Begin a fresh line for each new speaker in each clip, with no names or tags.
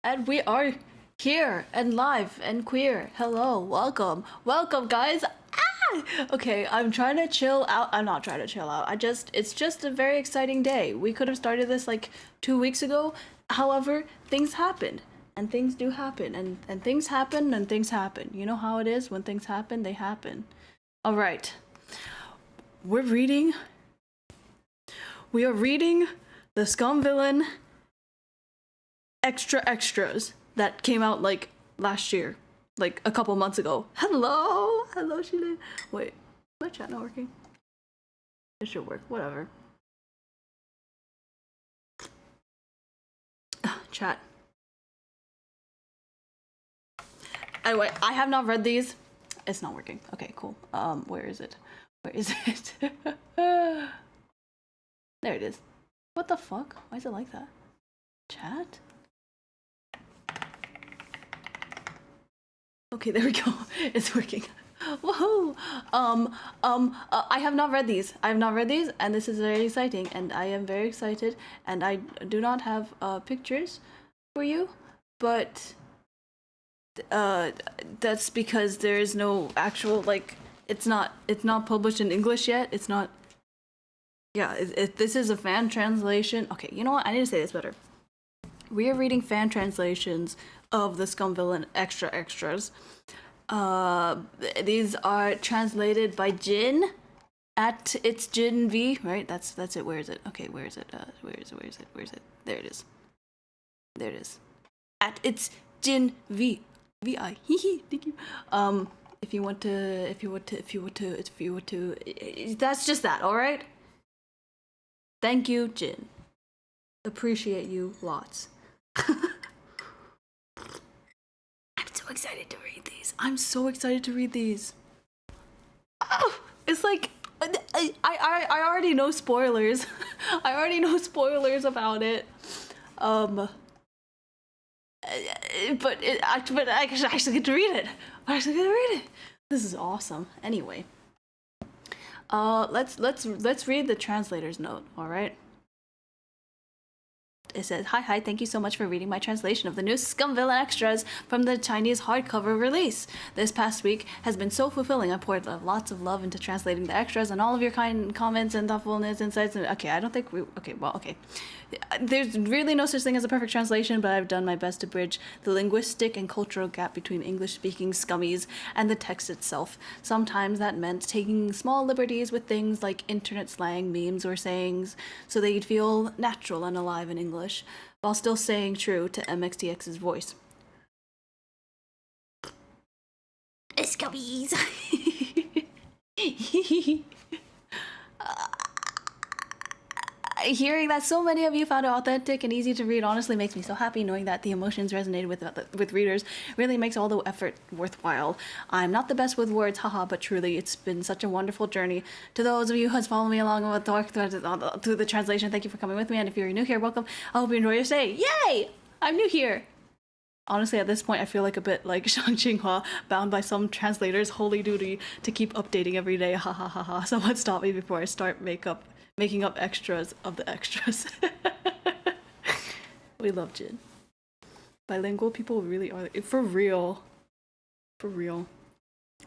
And we are here and live and queer. Hello, welcome. Welcome, guys. Ah! Okay, I'm trying to chill out. I'm not trying to chill out. It's just a very exciting day. We could have started this like 2 weeks ago. However, things happened. And things do happen. And things happen and things happen. You know how it is? When things happen, they happen. All right. We are reading the Scum villain extras that came out like last year, like a couple months ago. Hello, Sheila. Wait, my chat not working? It should work. Whatever. Chat. Anyway, I have not read these. It's not working. Okay, cool. Where is it? Where is it? There it is. What the fuck? Why is it like that? Chat? Okay, there we go. It's working. Whoa. I have not read these. I have not read these, and this is very exciting, and I am very excited, and I do not have pictures for you, but that's because there is no actual, like, it's not published in English yet. It's not. Yeah, this is a fan translation. Okay, you know what? I need to say this better. We are reading fan translations of the Scum villain extras. These are translated by Jin at It's Jin V, right? That's it. Where is it? Okay, where is it? Where is it? There it is. There it is. At It's Jin V. VI. Thank you. If you want to, that's just that, all right? Thank you, Jin. Appreciate you lots. I'm so excited to read these. I'm so excited to read these. Oh, it's like I already know spoilers. I already know spoilers about it. But I actually get to read it. I actually get to read it. This is awesome. Anyway, let's read the translator's note. All right. It says, hi, thank you so much for reading my translation of the new Scum Villain Extras from the Chinese hardcover release. This past week has been so fulfilling. I poured lots of love into translating the extras and all of your kind comments and thoughtfulness, insights. Okay, I don't think we... Okay, well, okay. There's really no such thing as a perfect translation, but I've done my best to bridge the linguistic and cultural gap between English-speaking scummies and the text itself. Sometimes that meant taking small liberties with things like internet slang, memes, or sayings, so they'd feel natural and alive in English, while still staying true to MXTX's voice. Scummies! Hearing that so many of you found it authentic and easy to read honestly makes me so happy. Knowing that the emotions resonated with readers really makes all the effort worthwhile. I'm not the best with words, haha, but truly it's been such a wonderful journey. To those of you who has followed me along with the work through the translation, thank you for coming with me, and if you're new here, welcome. I hope you enjoy your stay. Yay! I'm new here. Honestly, at this point, I feel like a bit like Shang Qinghua, bound by some translator's holy duty to keep updating every day. Ha ha ha ha. Someone stop me before I start making up extras of the extras. We love Jin. Bilingual people really are, for real. For real.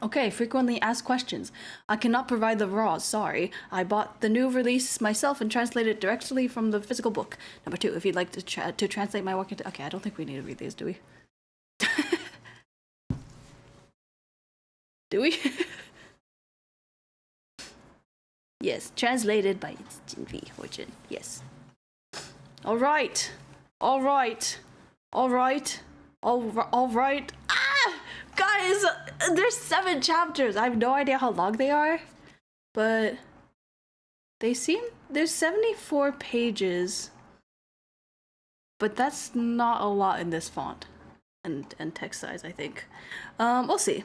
Okay, frequently asked questions. I cannot provide the raws, sorry. I bought the new release myself and translated it directly from the physical book. Number 2, if you'd like to translate my work into... Okay, I don't think we need to read these, do we? Do we? Yes, translated by Jin V or Jin. Yes. All right. Ah, guys, there's 7 chapters. I have no idea how long they are, but there's 74 pages, but that's not a lot in this font and text size, I think. We'll see.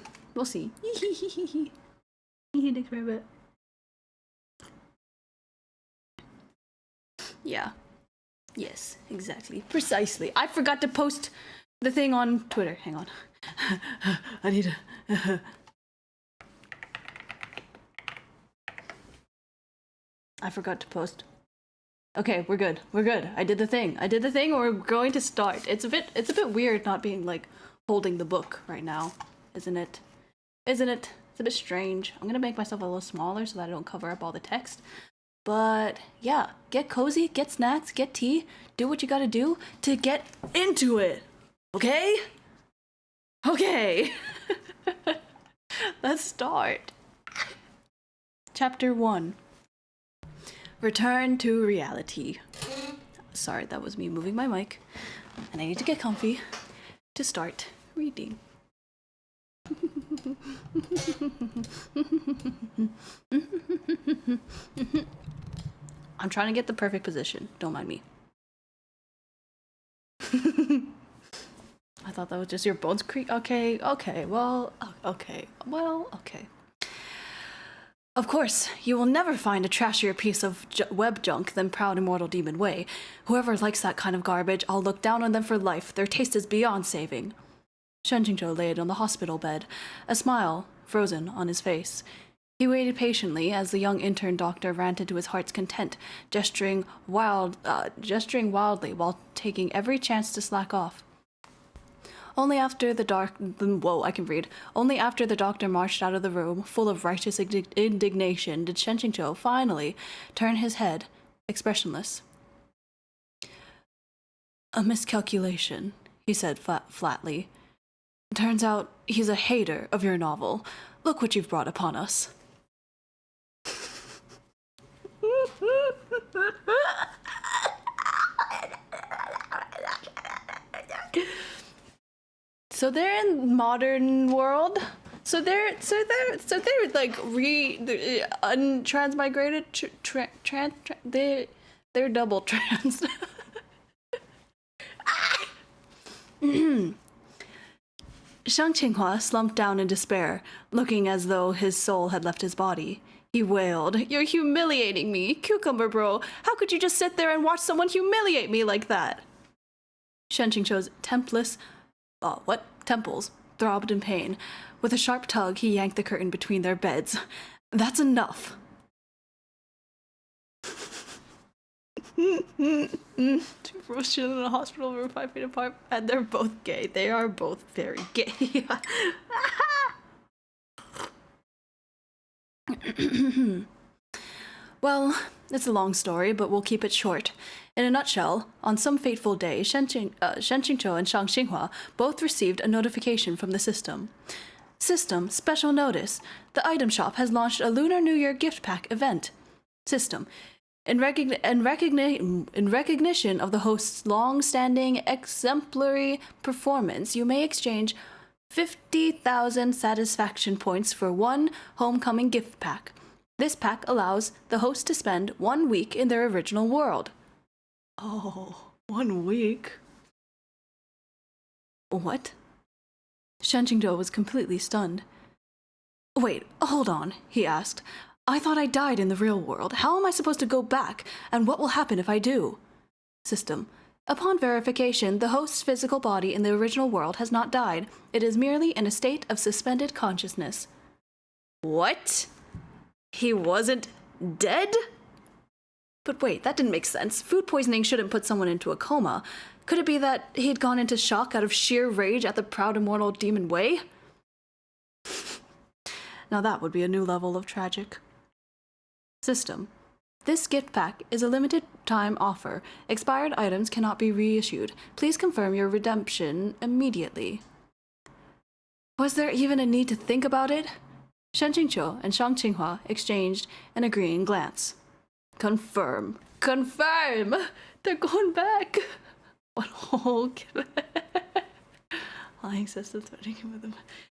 Thanks for a bit. Yeah. Yes, exactly. Precisely. I forgot to post the thing on Twitter. Hang on. I need to... I forgot to post Okay, we're good. We're good. I did the thing. We're going to start. It's a bit weird not being like holding the book right now, isn't it? Isn't it? It's a bit strange. I'm gonna make myself a little smaller so that I don't cover up all the text. But yeah, get cozy, get snacks, get tea, do what you gotta do to get into it. Okay? Okay. Let's start. Chapter 1. Return to reality. Sorry, that was me moving my mic. And I need to get comfy to start reading. I'm trying to get the perfect position. Don't mind me. I thought that was just your bones creak. Okay. Well, okay. Of course, you will never find a trashier piece of web junk than Proud Immortal Demon Way. Whoever likes that kind of garbage, I'll look down on them for life. Their taste is beyond saving. Shenjingzhou laid on the hospital bed, a smile frozen on his face. He waited patiently as the young intern doctor ranted to his heart's content, gesturing wildly while taking every chance to slack off. Only after the doctor marched out of the room, full of righteous indignation, did Shenjingzhou finally turn his head, expressionless. A miscalculation, he said flatly. Turns out he's a hater of your novel. Look what you've brought upon us. So they're in modern world. So they're like untransmigrated. They're double trans. Shang Qinghua slumped down in despair, looking as though his soul had left his body. He wailed, "You're humiliating me, Cucumber Bro. How could you just sit there and watch someone humiliate me like that?" Shen Qingzhou's temples throbbed in pain. With a sharp tug, he yanked the curtain between their beds. That's enough. Two bros chilling in a hospital room 5 feet apart, and they're both gay. They are both very gay. Well, it's a long story, but we'll keep it short. In a nutshell, on some fateful day, Shen Qingzhou and Shang Xinghua both received a notification from the system. System, special notice. The item shop has launched a Lunar New Year gift pack event. System, in recognition of the host's long-standing exemplary performance, you may exchange 50,000 satisfaction points for one homecoming gift pack. This pack allows the host to spend 1 week in their original world. Oh, 1 week? What? Shen Qingzhou was completely stunned. Wait, hold on, he asked. I thought I died in the real world. How am I supposed to go back, and what will happen if I do? System. Upon verification, the host's physical body in the original world has not died. It is merely in a state of suspended consciousness. What? He wasn't dead? But wait, that didn't make sense. Food poisoning shouldn't put someone into a coma. Could it be that he'd gone into shock out of sheer rage at the Proud Immortal Demon Way? Now that would be a new level of tragic. System. This gift pack is a limited time offer. Expired items cannot be reissued. Please confirm your redemption immediately. Was there even a need to think about it? Shen Qingzhou and Shang Qinghua exchanged an agreeing glance. Confirm. Confirm! They're going back! What whole lying systems fighting with them.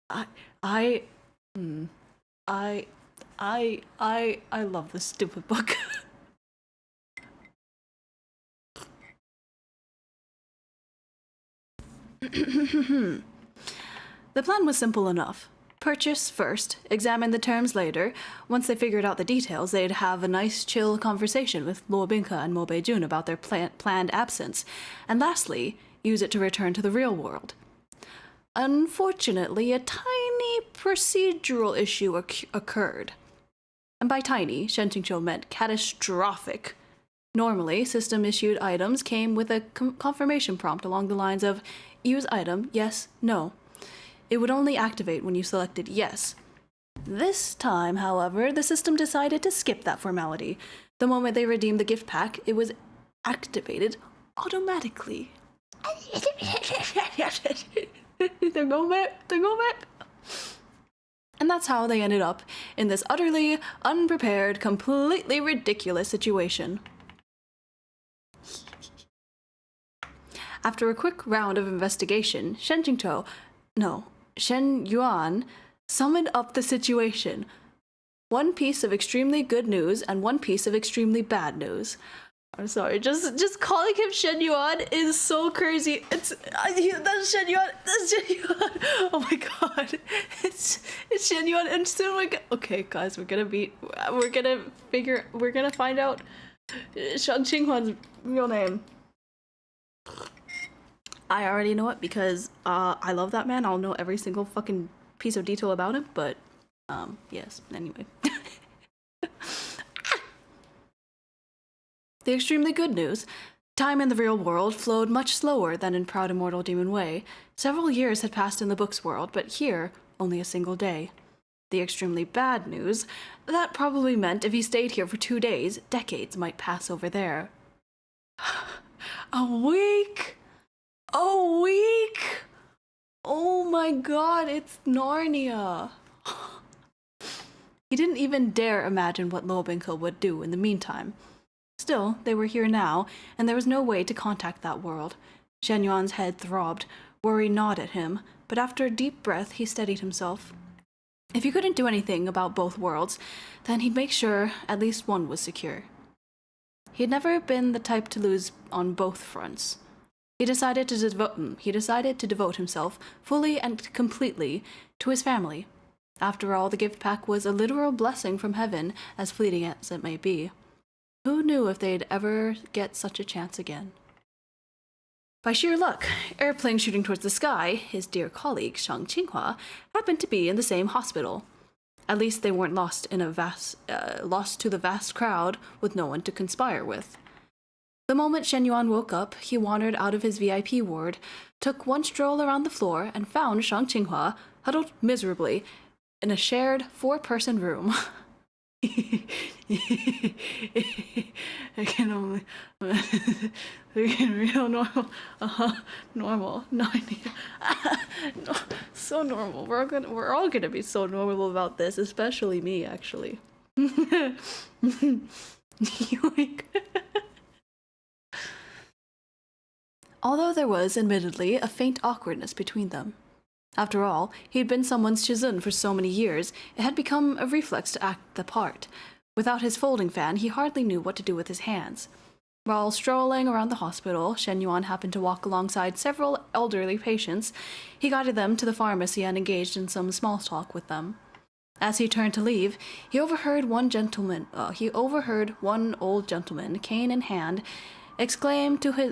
I love this stupid book. The plan was simple enough. Purchase first, examine the terms later. Once they figured out the details, they'd have a nice chill conversation with Luo Bingke and Mo Beijun about their planned absence. And lastly, use it to return to the real world. Unfortunately, a tiny procedural issue occurred. And by tiny, Shen Qingzhou meant catastrophic. Normally, system-issued items came with a confirmation prompt along the lines of, use item, yes, no. It would only activate when you selected yes. This time, however, the system decided to skip that formality. The moment they redeemed the gift pack, it was activated automatically. They're going back. They're going back. And that's how they ended up in this utterly unprepared, completely ridiculous situation. After a quick round of investigation, Shen Yuan summed up the situation. One piece of extremely good news and one piece of extremely bad news. I'm sorry, just calling him Shen Yuan is so crazy. That's Shen Yuan. That's Shen Yuan. Oh my god, it's Shen Yuan. And soon okay, guys, we're gonna find out Shang Qinghuan's real name. I already know it because I love that man. I'll know every single fucking piece of detail about him. But yes. Anyway. The extremely good news. Time in the real world flowed much slower than in Proud Immortal Demon Way. Several years had passed in the book's world, but here, only a single day. The extremely bad news. That probably meant if he stayed here for 2 days, decades might pass over there. A week? A week? Oh my god, it's Narnia. He didn't even dare imagine what Lobinka would do in the meantime. Still, they were here now, and there was no way to contact that world. Shen Yuan's head throbbed, worry gnawed at him, but after a deep breath, he steadied himself. If he couldn't do anything about both worlds, then he'd make sure at least one was secure. He'd never been the type to lose on both fronts. He decided to devote himself fully and completely to his family. After all, the gift pack was a literal blessing from heaven, as fleeting as it may be. Who knew if they'd ever get such a chance again? By sheer luck, airplane shooting towards the sky, his dear colleague Shang Qinghua happened to be in the same hospital. At least they weren't lost to the vast crowd with no one to conspire with. The moment Shen Yuan woke up, he wandered out of his VIP ward, took one stroll around the floor, and found Shang Qinghua huddled miserably in a shared 4-person room. I can only real normal 90. No, so normal. We're all gonna be so normal about this, especially me, actually. Although there was, admittedly, a faint awkwardness between them. After all, he'd been someone's shizun for so many years, it had become a reflex to act the part. Without his folding fan, he hardly knew what to do with his hands. While strolling around the hospital, Shen Yuan happened to walk alongside several elderly patients. He guided them to the pharmacy and engaged in some small talk with them. As he turned to leave, he overheard one old gentleman, cane in hand, exclaim to his...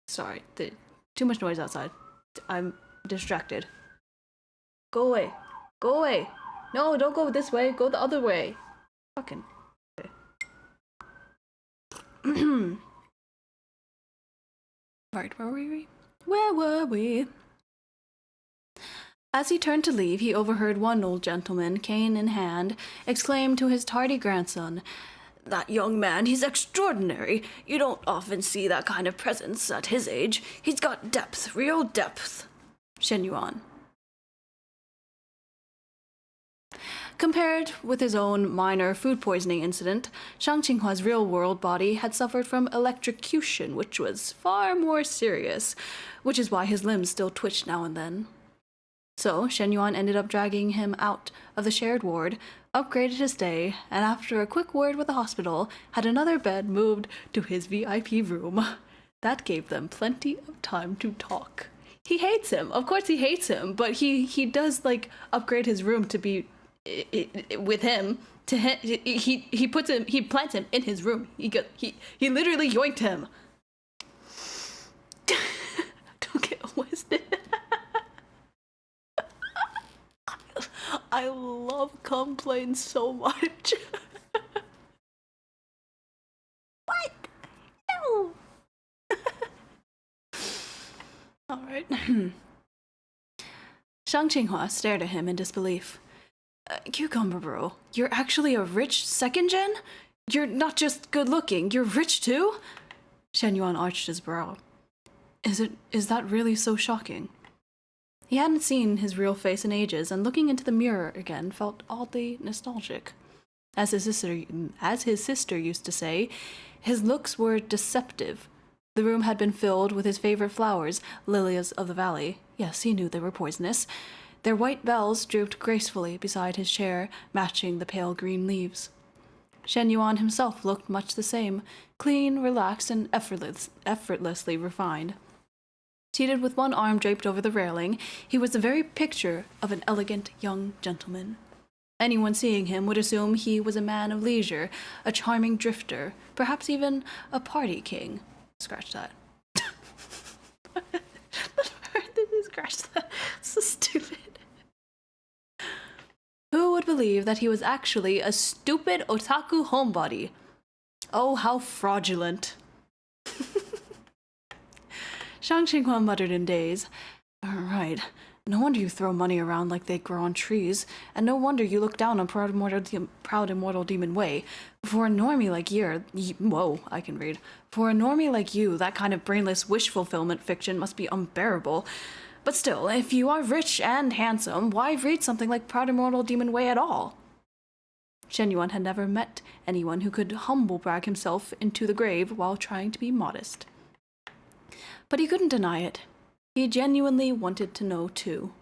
Sorry, too much noise outside. I'm distracted. Go away. Go away. No, don't go this way. Go the other way. Fucking. Okay. Right, where were we? Where were we? As he turned to leave, he overheard one old gentleman, cane in hand, exclaim to his tardy grandson, "That young man, he's extraordinary. You don't often see that kind of presence at his age. He's got depth, real depth." Shen Yuan. Compared with his own minor food poisoning incident, Shang Qinghua's real-world body had suffered from electrocution, which was far more serious, which is why his limbs still twitched now and then. So, Shen Yuan ended up dragging him out of the shared ward, upgraded his stay, and after a quick word with the hospital, had another bed moved to his VIP room. That gave them plenty of time to talk. He hates him. Of course he hates him, but he does, like, upgrade his room to be with him. To him, he plants him in his room. He literally yoinked him. Don't get wasted. I love love complaints so much. What? No. All right. Shang Qinghua stared at him in disbelief. Cucumber Bro, you're actually a rich second gen? You're not just good looking, you're rich too? Shen Yuan arched his brow. Is that really so shocking? He hadn't seen his real face in ages, and looking into the mirror again felt oddly nostalgic. As his sister used to say, his looks were deceptive. The room had been filled with his favorite flowers, lilies of the valley. Yes, he knew they were poisonous. Their white bells drooped gracefully beside his chair, matching the pale green leaves. Shen Yuan himself looked much the same, clean, relaxed, and effortlessly refined. Seated with one arm draped over the railing, he was the very picture of an elegant young gentleman. Anyone seeing him would assume he was a man of leisure, a charming drifter, perhaps even a party king. Scratch that. Scratch that. So stupid. Who would believe that he was actually a stupid otaku homebody? Oh, how fraudulent. Shang Xinghua muttered in daze. Right. No wonder you throw money around like they grow on trees, and no wonder you look down on proud immortal demon Wei. For a normie like whoa, I can read. For a normie like you, that kind of brainless wish fulfillment fiction must be unbearable. But still, if you are rich and handsome, why read something like Proud Immortal Demon Wei at all? Shen Yuan had never met anyone who could humble brag himself into the grave while trying to be modest. But he couldn't deny it. He genuinely wanted to know too.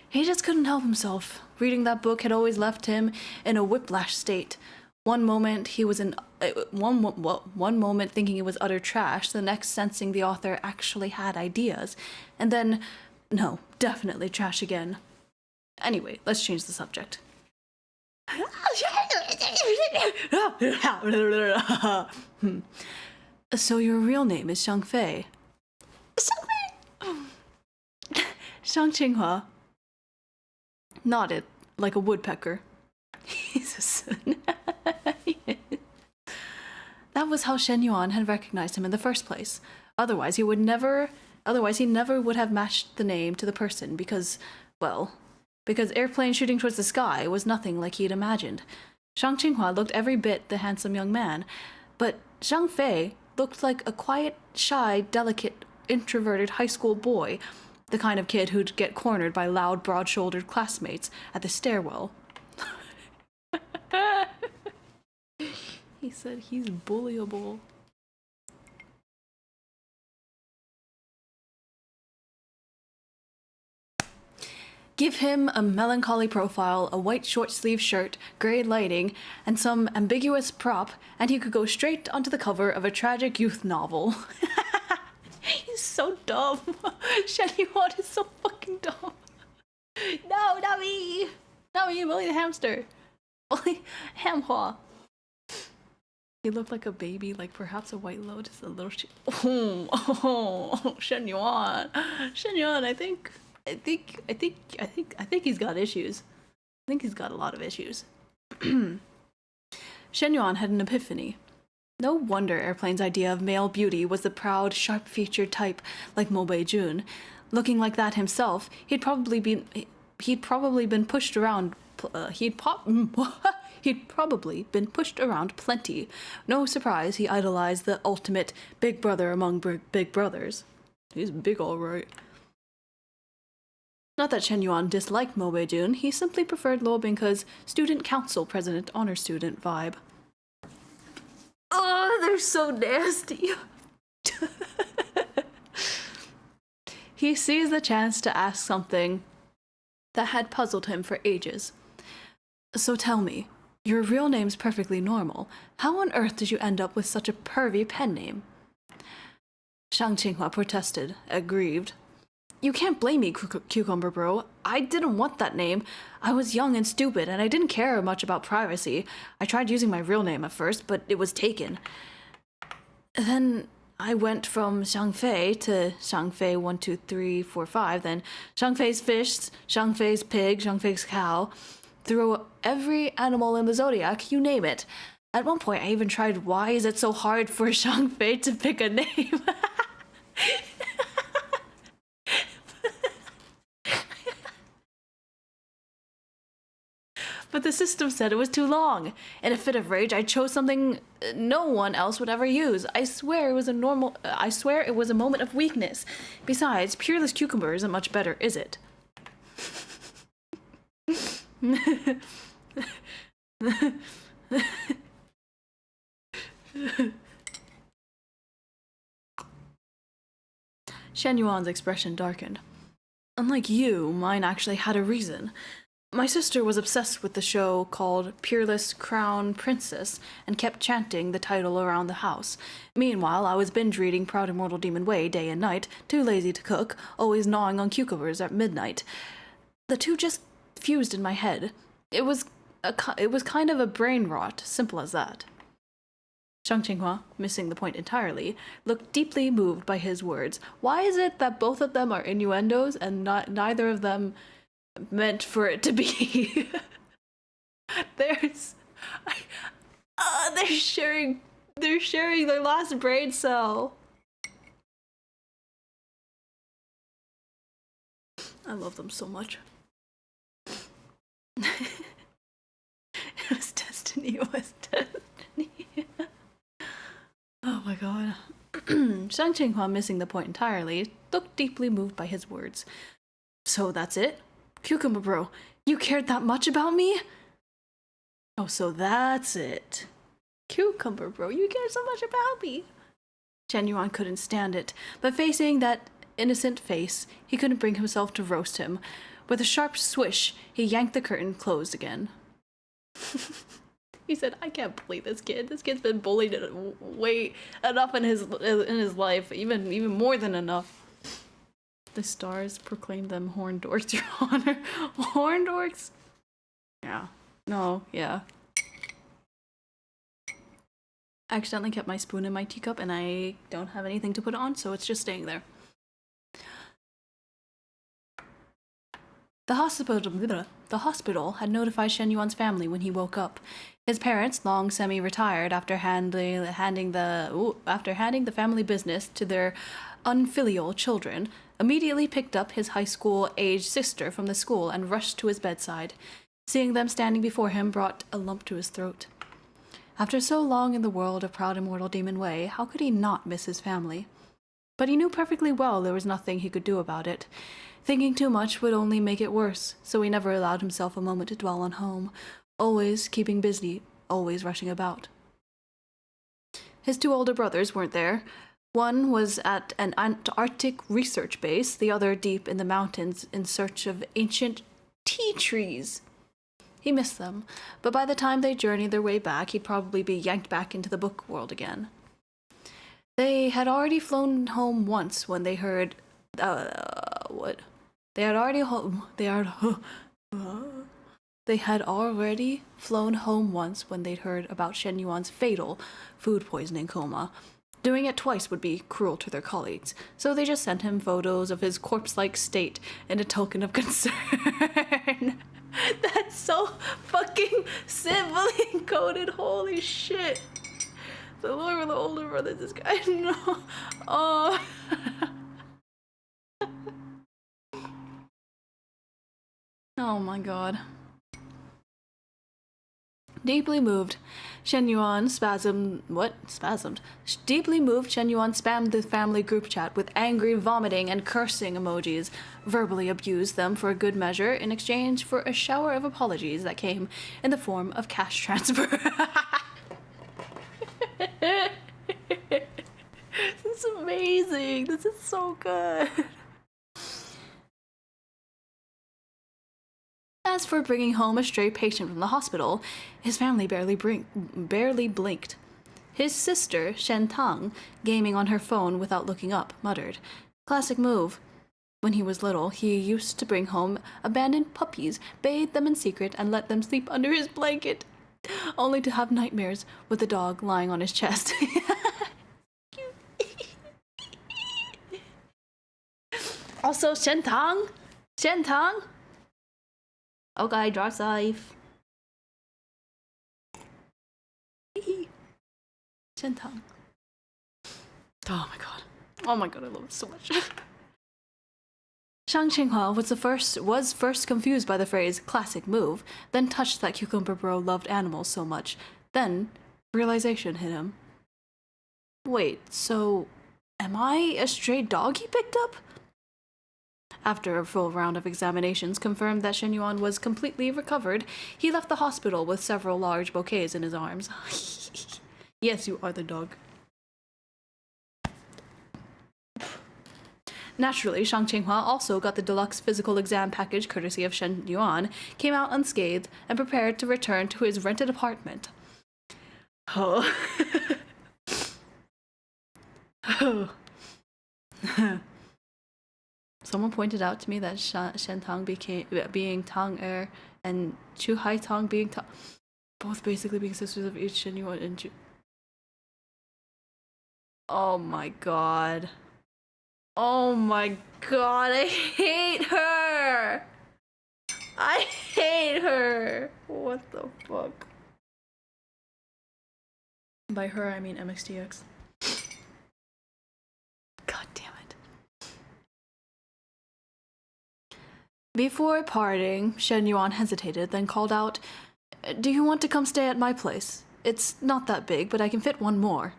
He just couldn't help himself. Reading that book had always left him in a whiplash state. One moment he was one moment thinking it was utter trash, the next sensing the author actually had ideas, and then, no, definitely trash again. Anyway, let's change the subject. So your real name is Shang Fei? Shang Qinghua nodded like a woodpecker. That was how Shen Yuan had recognized him in the first place. Otherwise he never would have matched the name to the person because airplane shooting towards the sky was nothing like he'd imagined. Shang Qinghua looked every bit the handsome young man, but Shang Fei looked like a quiet, shy, delicate, introverted high school boy, the kind of kid who'd get cornered by loud, broad-shouldered classmates at the stairwell. He said he's bullyable. Give him a melancholy profile, a white short-sleeved shirt, grey lighting, and some ambiguous prop, and he could go straight onto the cover of a tragic youth novel. He's so dumb. Shen Yuan is so fucking dumb. No, not me. Not me, Willie the hamster. Willie Hamhua. He looked like a baby, like perhaps a white lotus, a little Shen Yuan. Shen Yuan, I think he's got issues. I think he's got a lot of issues. Shen Yuan had an epiphany. No wonder Airplane's idea of male beauty was the proud, sharp-featured type like Mo Bei-jun. Looking like that himself, he'd probably been pushed around. He'd probably been pushed around plenty. No surprise he idolized the ultimate big brother among big brothers. He's big, all right. Not that Shen Yuan disliked Mo Bei-jun, he simply preferred Luo Bingke's student council president honor student vibe. Oh, they're so nasty. He seized the chance to ask something that had puzzled him for ages. So tell me, your real name's perfectly normal. How on earth did you end up with such a pervy pen name? Shang Qinghua protested, aggrieved. You can't blame me, Cucumber Bro. I didn't want that name. I was young and stupid, and I didn't care much about privacy. I tried using my real name at first, but it was taken. Then I went from Xiangfei to Xiangfei 1, 2, 3, 4, 5, then Xiangfei's fish, Xiangfei's pig, Xiangfei's cow, through every animal in the zodiac, you name it. At one point, I even tried, why is it so hard for Xiangfei to pick a name? But the system said it was too long. In a fit of rage, I chose something no one else would ever use. I swear it was a moment of weakness. Besides, Peerless Cucumber isn't much better, is it? Shen Yuan's expression darkened. Unlike you, mine actually had a reason. My sister was obsessed with the show called Peerless Crown Princess and kept chanting the title around the house. Meanwhile, I was binge reading Proud Immortal Demon Way day and night, too lazy to cook, always gnawing on cucumbers at midnight. The two just fused in my head. It was kind of a brain rot, simple as that. Shang Qinghua, missing the point entirely, looked deeply moved by his words. Why is it that both of them are innuendos and neither of them meant for it to be? They're sharing their last brain cell. I love them so much. It was destiny. It was destiny. Oh my god. Shang Qinghua, missing the point entirely, looked deeply moved by his words. So that's it? Cucumber Bro, you cared that much about me? Oh, so that's it. Cucumber Bro, you cared so much about me. Shen Yuan couldn't stand it, but facing that innocent face, he couldn't bring himself to roast him. With a sharp swish, he yanked the curtain closed again. He said, I can't bully this kid. This kid's been bullied way enough in his life, even more than enough. The stars proclaimed them horned dorks, Your Honor. Horned dorks? Yeah. No, yeah. I accidentally kept my spoon in my teacup and I don't have anything to put it on, so it's just staying there. The hospital had notified Shen Yuan's family when he woke up. His parents, long semi-retired after handing the family business to their unfilial children, immediately picked up his high school-aged sister from the school and rushed to his bedside. Seeing them standing before him brought a lump to his throat. After so long in the world of Proud Immortal Demon Way, how could he not miss his family? But he knew perfectly well there was nothing he could do about it. Thinking too much would only make it worse, so he never allowed himself a moment to dwell on home, always keeping busy, always rushing about. His two older brothers weren't there. One was at an Antarctic research base, the other deep in the mountains in search of ancient tea trees. He missed them, but by the time they journeyed their way back, he'd probably be yanked back into the book world again. They had already flown home once when they heard... They had already flown home once when they'd heard about Shen Yuan's fatal food poisoning coma. Doing it twice would be cruel to their colleagues, so they just sent him photos of his corpse-like state in a token of concern. That's so fucking sibling encoded, holy shit. The Lord of the older brother, this guy, no. Oh. Oh my god. Deeply moved, Shen Yuan spasmed. Deeply moved, Shen Yuan spammed the family group chat with angry, vomiting, and cursing emojis, verbally abused them for a good measure in exchange for a shower of apologies that came in the form of cash transfer. This is amazing. This is so good. As for bringing home a stray patient from the hospital, his family barely blinked. His sister, Shen Tang, gaming on her phone without looking up, muttered, "Classic move." When he was little, he used to bring home abandoned puppies, bathe them in secret, and let them sleep under his blanket, only to have nightmares with the dog lying on his chest. Also, Shentang. Shentang. Okay, drive safe. Shentang. Oh my god. Oh my god, I love it so much. Shang Qinghua was first confused by the phrase classic move, then touched that cucumber bro loved animals so much. Then realization hit him. Wait, so am I a stray dog he picked up? After a full round of examinations confirmed that Shen Yuan was completely recovered, he left the hospital with several large bouquets in his arms. Yes, you are the dog. Naturally, Shang Qinghua also got the deluxe physical exam package courtesy of Shen Yuan, came out unscathed, and prepared to return to his rented apartment. Oh. Oh. Someone pointed out to me that Shen Tang being Tang Er and Chu Hai Tang being Tang, both basically being sisters of each Shen Yuan and Chu. Oh my god. Oh my god, I hate her! I hate her! What the fuck? By her, I mean MXTX. God damn it. Before parting, Shen Yuan hesitated, then called out, "Do you want to come stay at my place? It's not that big, but I can fit one more."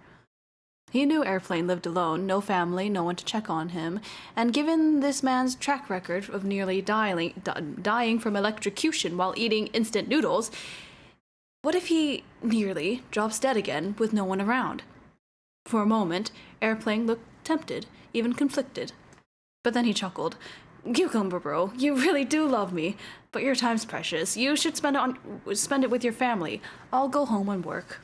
He knew Airplane lived alone, no family, no one to check on him, and given this man's track record of nearly dying from electrocution while eating instant noodles, what if he nearly drops dead again with no one around? For a moment, Airplane looked tempted, even conflicted. But then he chuckled. "Cucumber bro, you really do love me, but your time's precious. You should spend it with your family. I'll go home and work."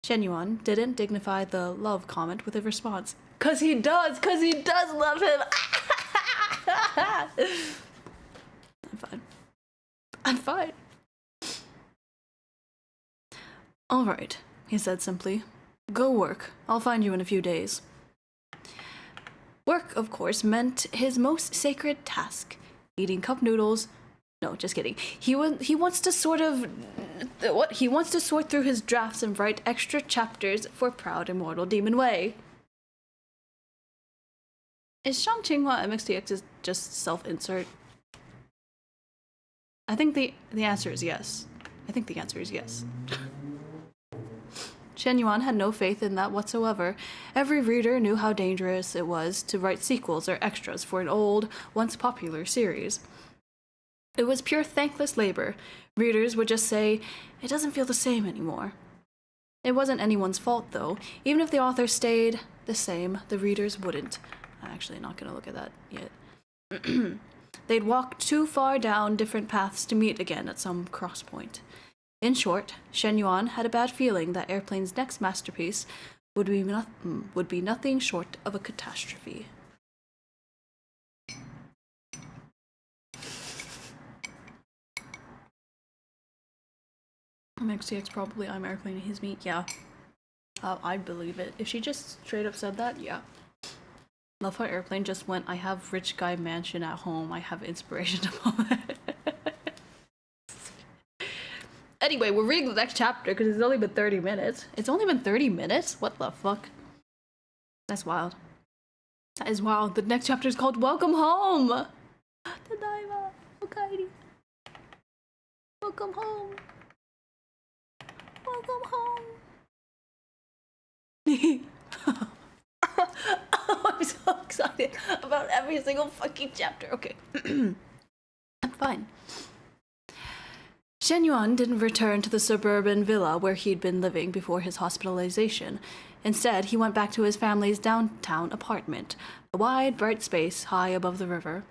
Shen Yuan didn't dignify the love comment with a response. Cause he does love him. I'm fine. All right, he said simply. Go work. I'll find you in a few days. Work, of course, meant his most sacred task, eating cup noodles. No, just kidding. He wants to sort through his drafts and write extra chapters for Proud Immortal Demon Way. Is Shang Qinghua MXTX just self-insert? I think the answer is yes. Shen Yuan had no faith in that whatsoever. Every reader knew how dangerous it was to write sequels or extras for an old, once popular series. It was pure thankless labor. Readers would just say, "It doesn't feel the same anymore." It wasn't anyone's fault, though. Even if the author stayed the same, the readers wouldn't. I'm actually not going to look at that yet. They'd walked too far down different paths to meet again at some cross point. In short, Shen Yuan had a bad feeling that Airplane's next masterpiece would be nothing short of a catastrophe. MXTX probably I'm Airplane and his meat, yeah. I'd believe it. If she just straight up said that, yeah. Love how Airplane just went, "I have rich guy mansion at home, I have inspiration to moment." Anyway, we're reading the next chapter because it's only been 30 minutes. It's only been 30 minutes? What the fuck? That's wild. That is wild. The next chapter is called Welcome Home! Tadaima! Okaeri! Welcome home! Welcome home! Oh, I'm so excited about every single fucking chapter. Okay. I'm fine. Shen Yuan didn't return to the suburban villa where he'd been living before his hospitalization. Instead, he went back to his family's downtown apartment, a wide, bright space high above the river.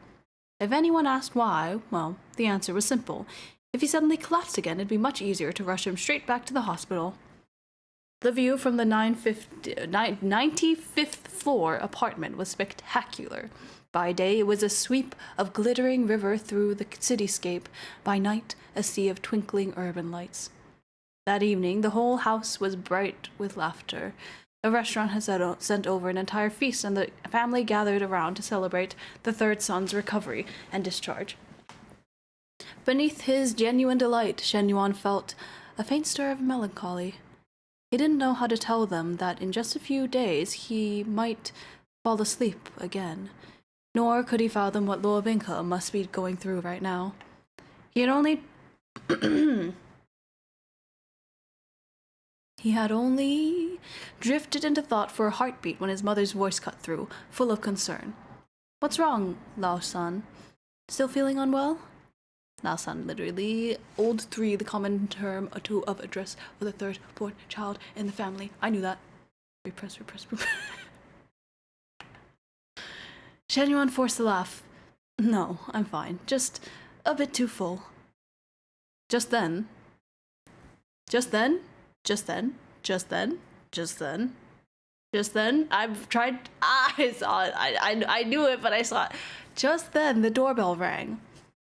If anyone asked why, well, the answer was simple. If he suddenly collapsed again, it'd be much easier to rush him straight back to the hospital. The view from the 95th floor apartment was spectacular. By day, it was a sweep of glittering river through the cityscape. By night, a sea of twinkling urban lights. That evening, the whole house was bright with laughter. A restaurant had sent over an entire feast, and the family gathered around to celebrate the third son's recovery and discharge. Beneath his genuine delight, Shen Yuan felt a faint stir of melancholy. He didn't know how to tell them that in just a few days he might fall asleep again, nor could he fathom what Luo Binghe must be going through right now. He had only He had only drifted into thought for a heartbeat when his mother's voice cut through, full of concern. "What's wrong, Lao-san? Still feeling unwell?" Lao-san, literally old 3, the common term of address for the third born child in the family. I knew that. Repress. Shen Yuan forced a laugh. "No, I'm fine. Just a bit too full." Just then, I've tried. I saw it. I knew it, but I saw it. Just then, the doorbell rang.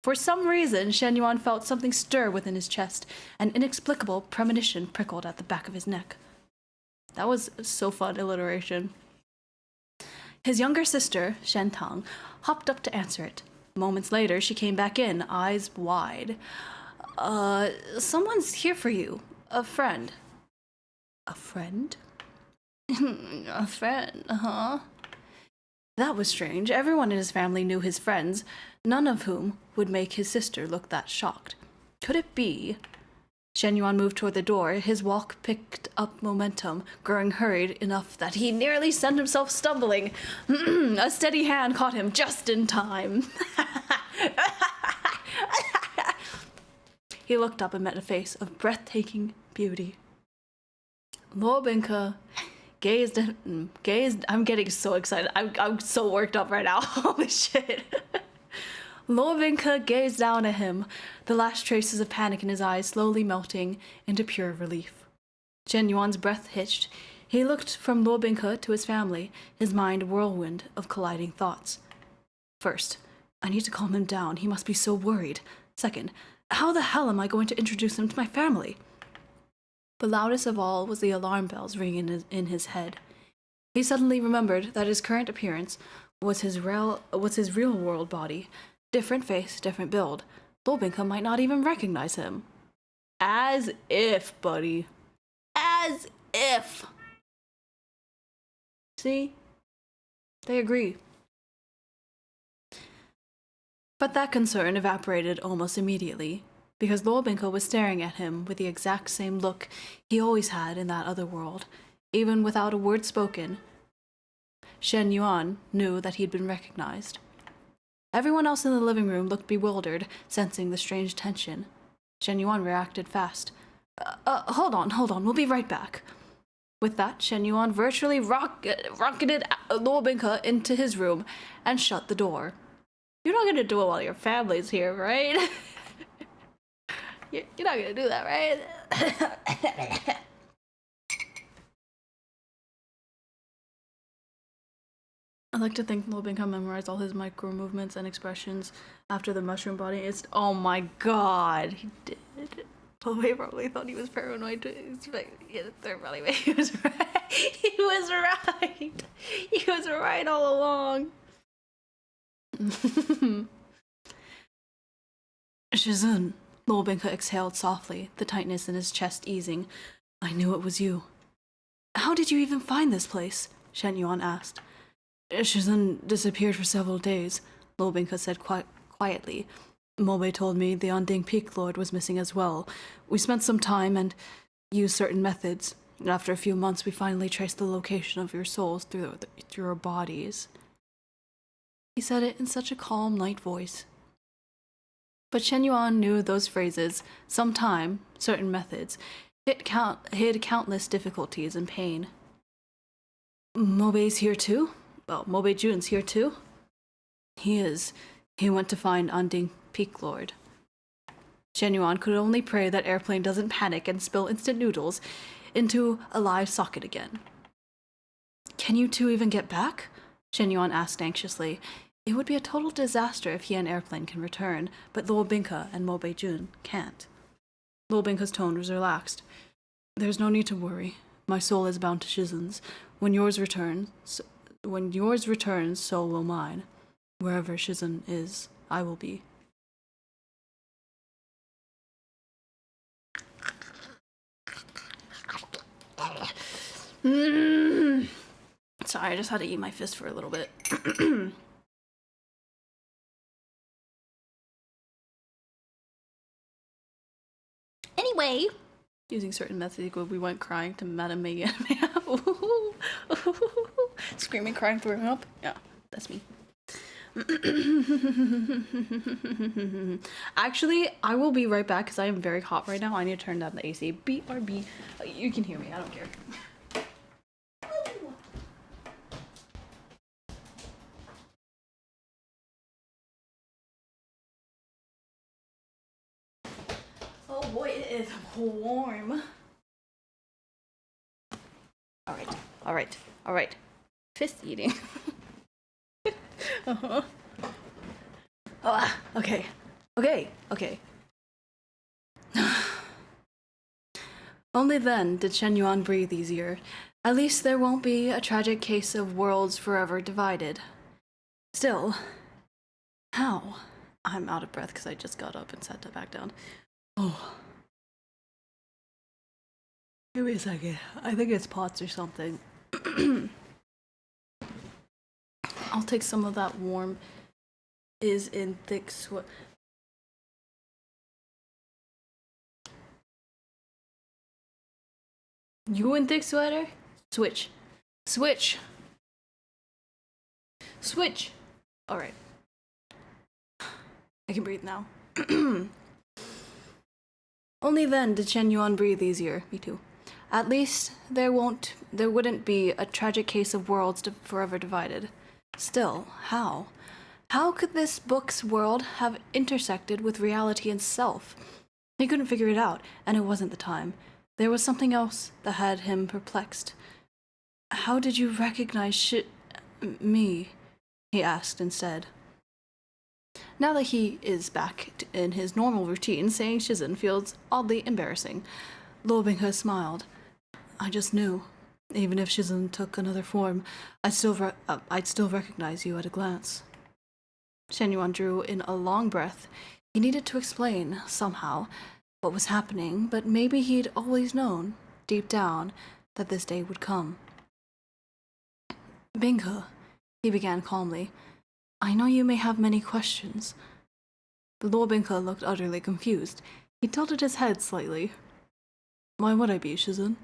For some reason, Shen Yuan felt something stir within his chest. An inexplicable premonition prickled at the back of his neck. That was so fun alliteration. His younger sister, Shen Tang, hopped up to answer it. Moments later, she came back in, eyes wide. Someone's here for you. A friend." "A friend?" "A friend, huh?" That was strange. Everyone in his family knew his friends, none of whom would make his sister look that shocked. Could it be? Shen Yuan moved toward the door. His walk picked up momentum, growing hurried enough that he nearly sent himself stumbling. A steady hand caught him just in time. He looked up and met a face of breathtaking beauty. Luo Binghe gazed. I'm getting so excited. I'm so worked up right now. Holy shit. Luo Binghe gazed down at him, the last traces of panic in his eyes slowly melting into pure relief. Shen Yuan's breath hitched. He looked from Luo Binghe to his family, his mind a whirlwind of colliding thoughts. First, I need to calm him down. He must be so worried. Second, how the hell am I going to introduce him to my family? But loudest of all was the alarm bells ringing in his head. He suddenly remembered that his current appearance was his real-world body. Different face, different build. Luo Binghe might not even recognize him. As if, buddy. As if. See? They agree. But that concern evaporated almost immediately, because Luo Binghe was staring at him with the exact same look he always had in that other world. Even without a word spoken, Shen Yuan knew that he'd been recognized. Everyone else in the living room looked bewildered, sensing the strange tension. Shen Yuan reacted fast. Hold on, we'll be right back." With that, Shen Yuan virtually rocketed Luo Binghe into his room and shut the door. You're not gonna do it while your family's here, right? You're not gonna do that, right? I like to think Luo Binghe memorized all his micro movements and expressions after the mushroom body. Oh my god, he did. He probably thought he was paranoid to expect he had a third body, but he was right. He was right. He was right all along. Shizun, Luo Binghe exhaled softly, the tightness in his chest easing. "I knew it was you." "How did you even find this place?" Shen Yuan asked. "Shizun disappeared for several days," Luo Binghe said quietly. "Mobe told me the Onding Peak Lord was missing as well. We spent some time and used certain methods. After a few months, we finally traced the location of your souls through your bodies." He said it in such a calm, light voice. But Shen Yuan knew those phrases, some time, certain methods, hid countless difficulties and pain. "Mobe's here too? Well, Mobe Jun's here too?" "He is. He went to find Onding Peak Lord." Shen Yuan could only pray that Airplane doesn't panic and spill instant noodles into a live socket again. "Can you two even get back?" Shen Yuan asked anxiously. It would be a total disaster if he and Airplane can return, but Luo Binghe and Mobe Jun can't. Luo Binghe's tone was relaxed. "There's no need to worry. My soul is bound to Shizen's. When yours returns, so will mine. Wherever Shizen is, I will be. Sorry, I just had to eat my fist for a little bit. Anyway, using certain methods, we went crying to Madame Megan. Screaming, crying, throwing up. Yeah, that's me. Actually, I will be right back because I am very hot right now. I need to turn down the AC. BRB. You can hear me. I don't care. Oh boy, it is warm. All right. Fist eating. Uh-huh. Oh, okay. Only then did Shen Yuan breathe easier. At least there won't be a tragic case of worlds forever divided. Still, how? I'm out of breath because I just got up and sat back down. Oh. Give me a second. I think it's POTS or something. I'll take some of that warm is in thick sweat. You in thick sweater? Switch. Alright. I can breathe now. Only then did Shen Yuan breathe easier. Me too. At least there wouldn't be a tragic case of worlds forever divided. Still, how? How could this book's world have intersected with reality itself? He couldn't figure it out, and it wasn't the time. There was something else that had him perplexed. How did you recognize me? He asked instead. Now that he is back in his normal routine, saying Shizen feels oddly embarrassing. Luo Binghe smiled. I just knew. Even if Shizen took another form, I'd still recognize you at a glance. Shen Yuan drew in a long breath. He needed to explain, somehow, what was happening, but maybe he'd always known, deep down, that this day would come. Binghe, he began calmly, I know you may have many questions. Luo Binghe looked utterly confused. He tilted his head slightly. Why would I be, Shizen?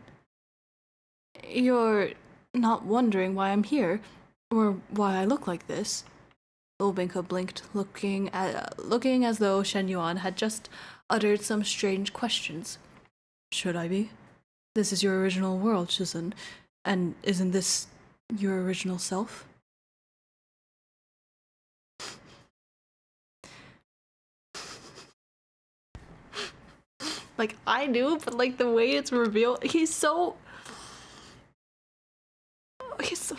You're not wondering why I'm here, or why I look like this? Luo Binghe blinked, looking as though Shen Yuan had just uttered some strange questions. Should I be? This is your original world, Shizen, and isn't this your original self? Like, I knew, but like the way it's revealed, he's so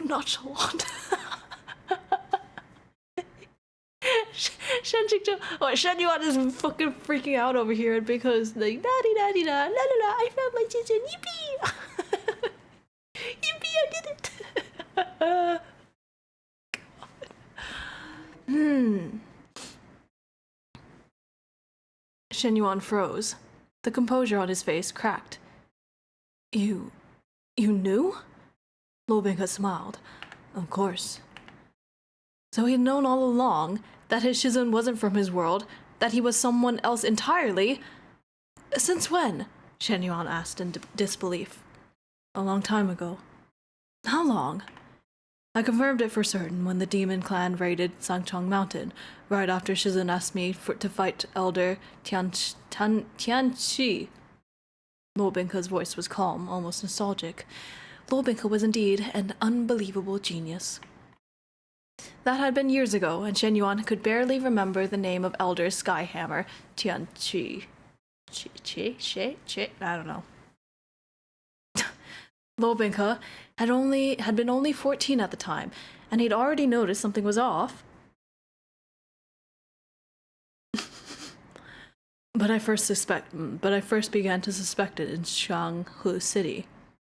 nonchalant. Shen Yuan is fucking freaking out over here because like da di da la la la. I found my Shizen. Yippee! Yippee! I did it. Shen Yuan froze. The composure on his face cracked. You knew? Luo Binghe smiled. Of course. So he'd known all along that his Shizen wasn't from his world, that he was someone else entirely? Since when? Shen Yuan asked in disbelief. A long time ago. How long? I confirmed it for certain when the demon clan raided Sangchong Mountain, right after Shizen asked me to fight Elder Tianqi. Luo Binghe's voice was calm, almost nostalgic. Luo Binghe was indeed an unbelievable genius. That had been years ago, and Shen Yuan could barely remember the name of Elder Skyhammer Tianqi. I don't know. Luo Binghe had been only 14 at the time, and he'd already noticed something was off. But I first began to suspect it in Shanghu City.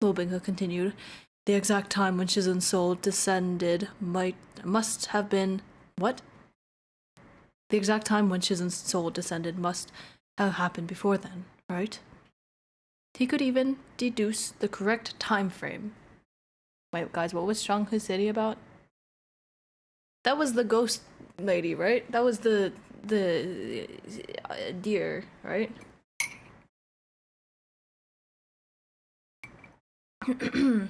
Lobinka continued. The exact time when Shizen's soul descended must have been... What? The exact time when Shizen's soul descended must have happened before then, right? He could even deduce the correct time frame. Wait, guys, what was Shanghu City about? That was the ghost lady, right? That was the deer, right? I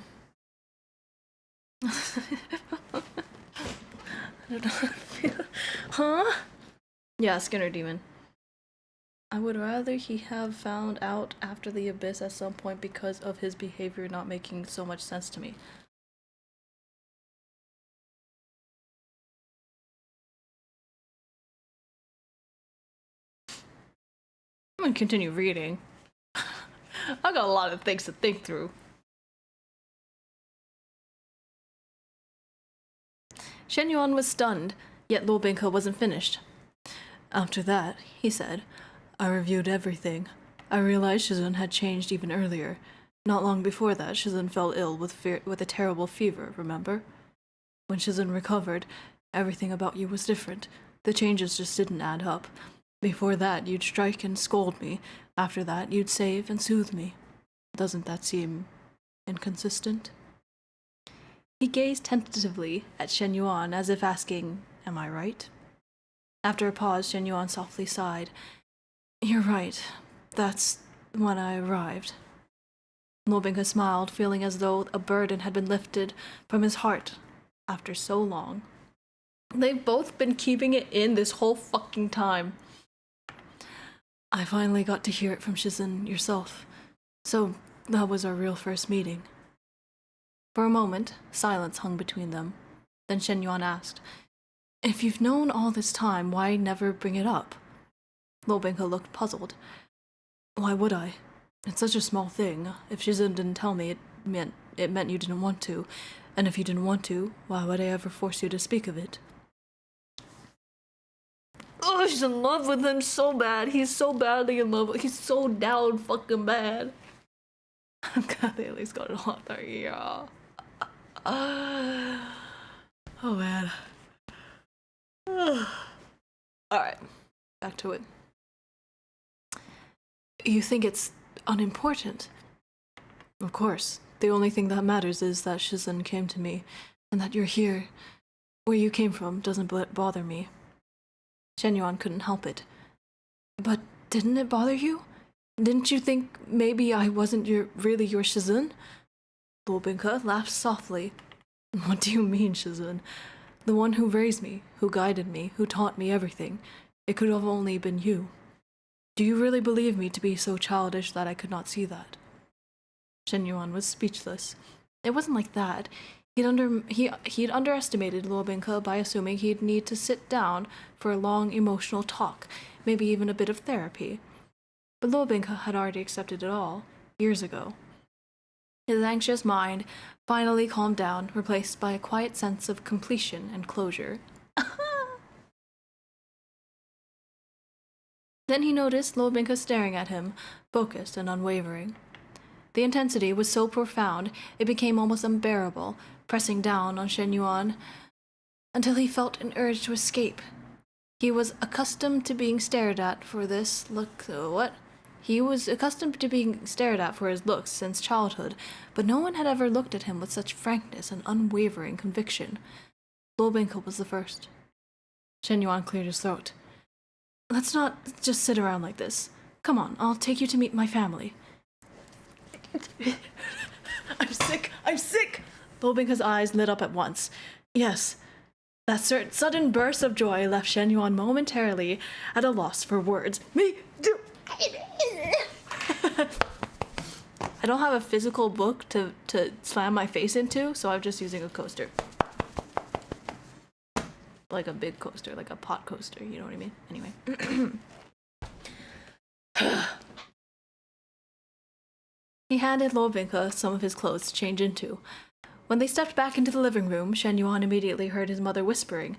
don't know. Huh? Yeah, Skinner Demon. I would rather he have found out after the abyss at some point because of his behavior not making so much sense to me. I'm gonna continue reading. I've got a lot of things to think through. Shen Yuan was stunned, yet Lobinka wasn't finished. After that, he said, I reviewed everything. I realized Shizun had changed even earlier. Not long before that, Shizun fell ill with a terrible fever, remember? When Shizun recovered, everything about you was different. The changes just didn't add up. Before that, you'd strike and scold me. After that, you'd save and soothe me. Doesn't that seem inconsistent? He gazed tentatively at Shen Yuan as if asking, Am I right? After a pause, Shen Yuan softly sighed. You're right. That's when I arrived. Lobinka smiled, feeling as though a burden had been lifted from his heart after so long. They've both been keeping it in this whole fucking time. I finally got to hear it from Shizun yourself. So that was our real first meeting. For a moment, silence hung between them. Then Shen Yuan asked, If you've known all this time, why never bring it up? Lobinka looked puzzled. Why would I? It's such a small thing. If Shizun didn't tell me, it meant you didn't want to. And if you didn't want to, why would I ever force you to speak of it? Oh, she's in love with him so bad. He's so badly in love. He's so down fucking bad. I'm glad they at least got it on there, yeah. Oh man. Alright, back to it. You think it's unimportant? Of course. The only thing that matters is that Shizun came to me, and that you're here. Where you came from doesn't bother me. Shen Yuan couldn't help it. But didn't it bother you? Didn't you think maybe I wasn't really your Shizun? Lobinka laughed softly. What do you mean, Shizun? The one who raised me, who guided me, who taught me everything. It could have only been you. Do you really believe me to be so childish that I could not see that? Shen Yuan was speechless. It wasn't like that. He'd underestimated Lobinka by assuming he'd need to sit down for a long emotional talk, maybe even a bit of therapy. But Lobinka had already accepted it all, years ago. His anxious mind finally calmed down, replaced by a quiet sense of completion and closure. Then he noticed Lobinka staring at him, focused and unwavering. The intensity was so profound, it became almost unbearable, pressing down on Shen Yuan, until he felt an urge to escape. He was accustomed to being stared at for this He was accustomed to being stared at for his looks since childhood, but no one had ever looked at him with such frankness and unwavering conviction. Lobinka was the first. Shen Yuan cleared his throat. Let's not just sit around like this. Come on, I'll take you to meet my family. I'm sick! Lobinka's eyes lit up at once. Yes. That sudden burst of joy left Shen Yuan momentarily at a loss for words. Me too! I don't have a physical book to slam my face into, so I'm just using a coaster. Like a big coaster, like a pot coaster, you know what I mean? Anyway. He handed Lobinka some of his clothes to change into. When they stepped back into the living room, Shen Yuan immediately heard his mother whispering,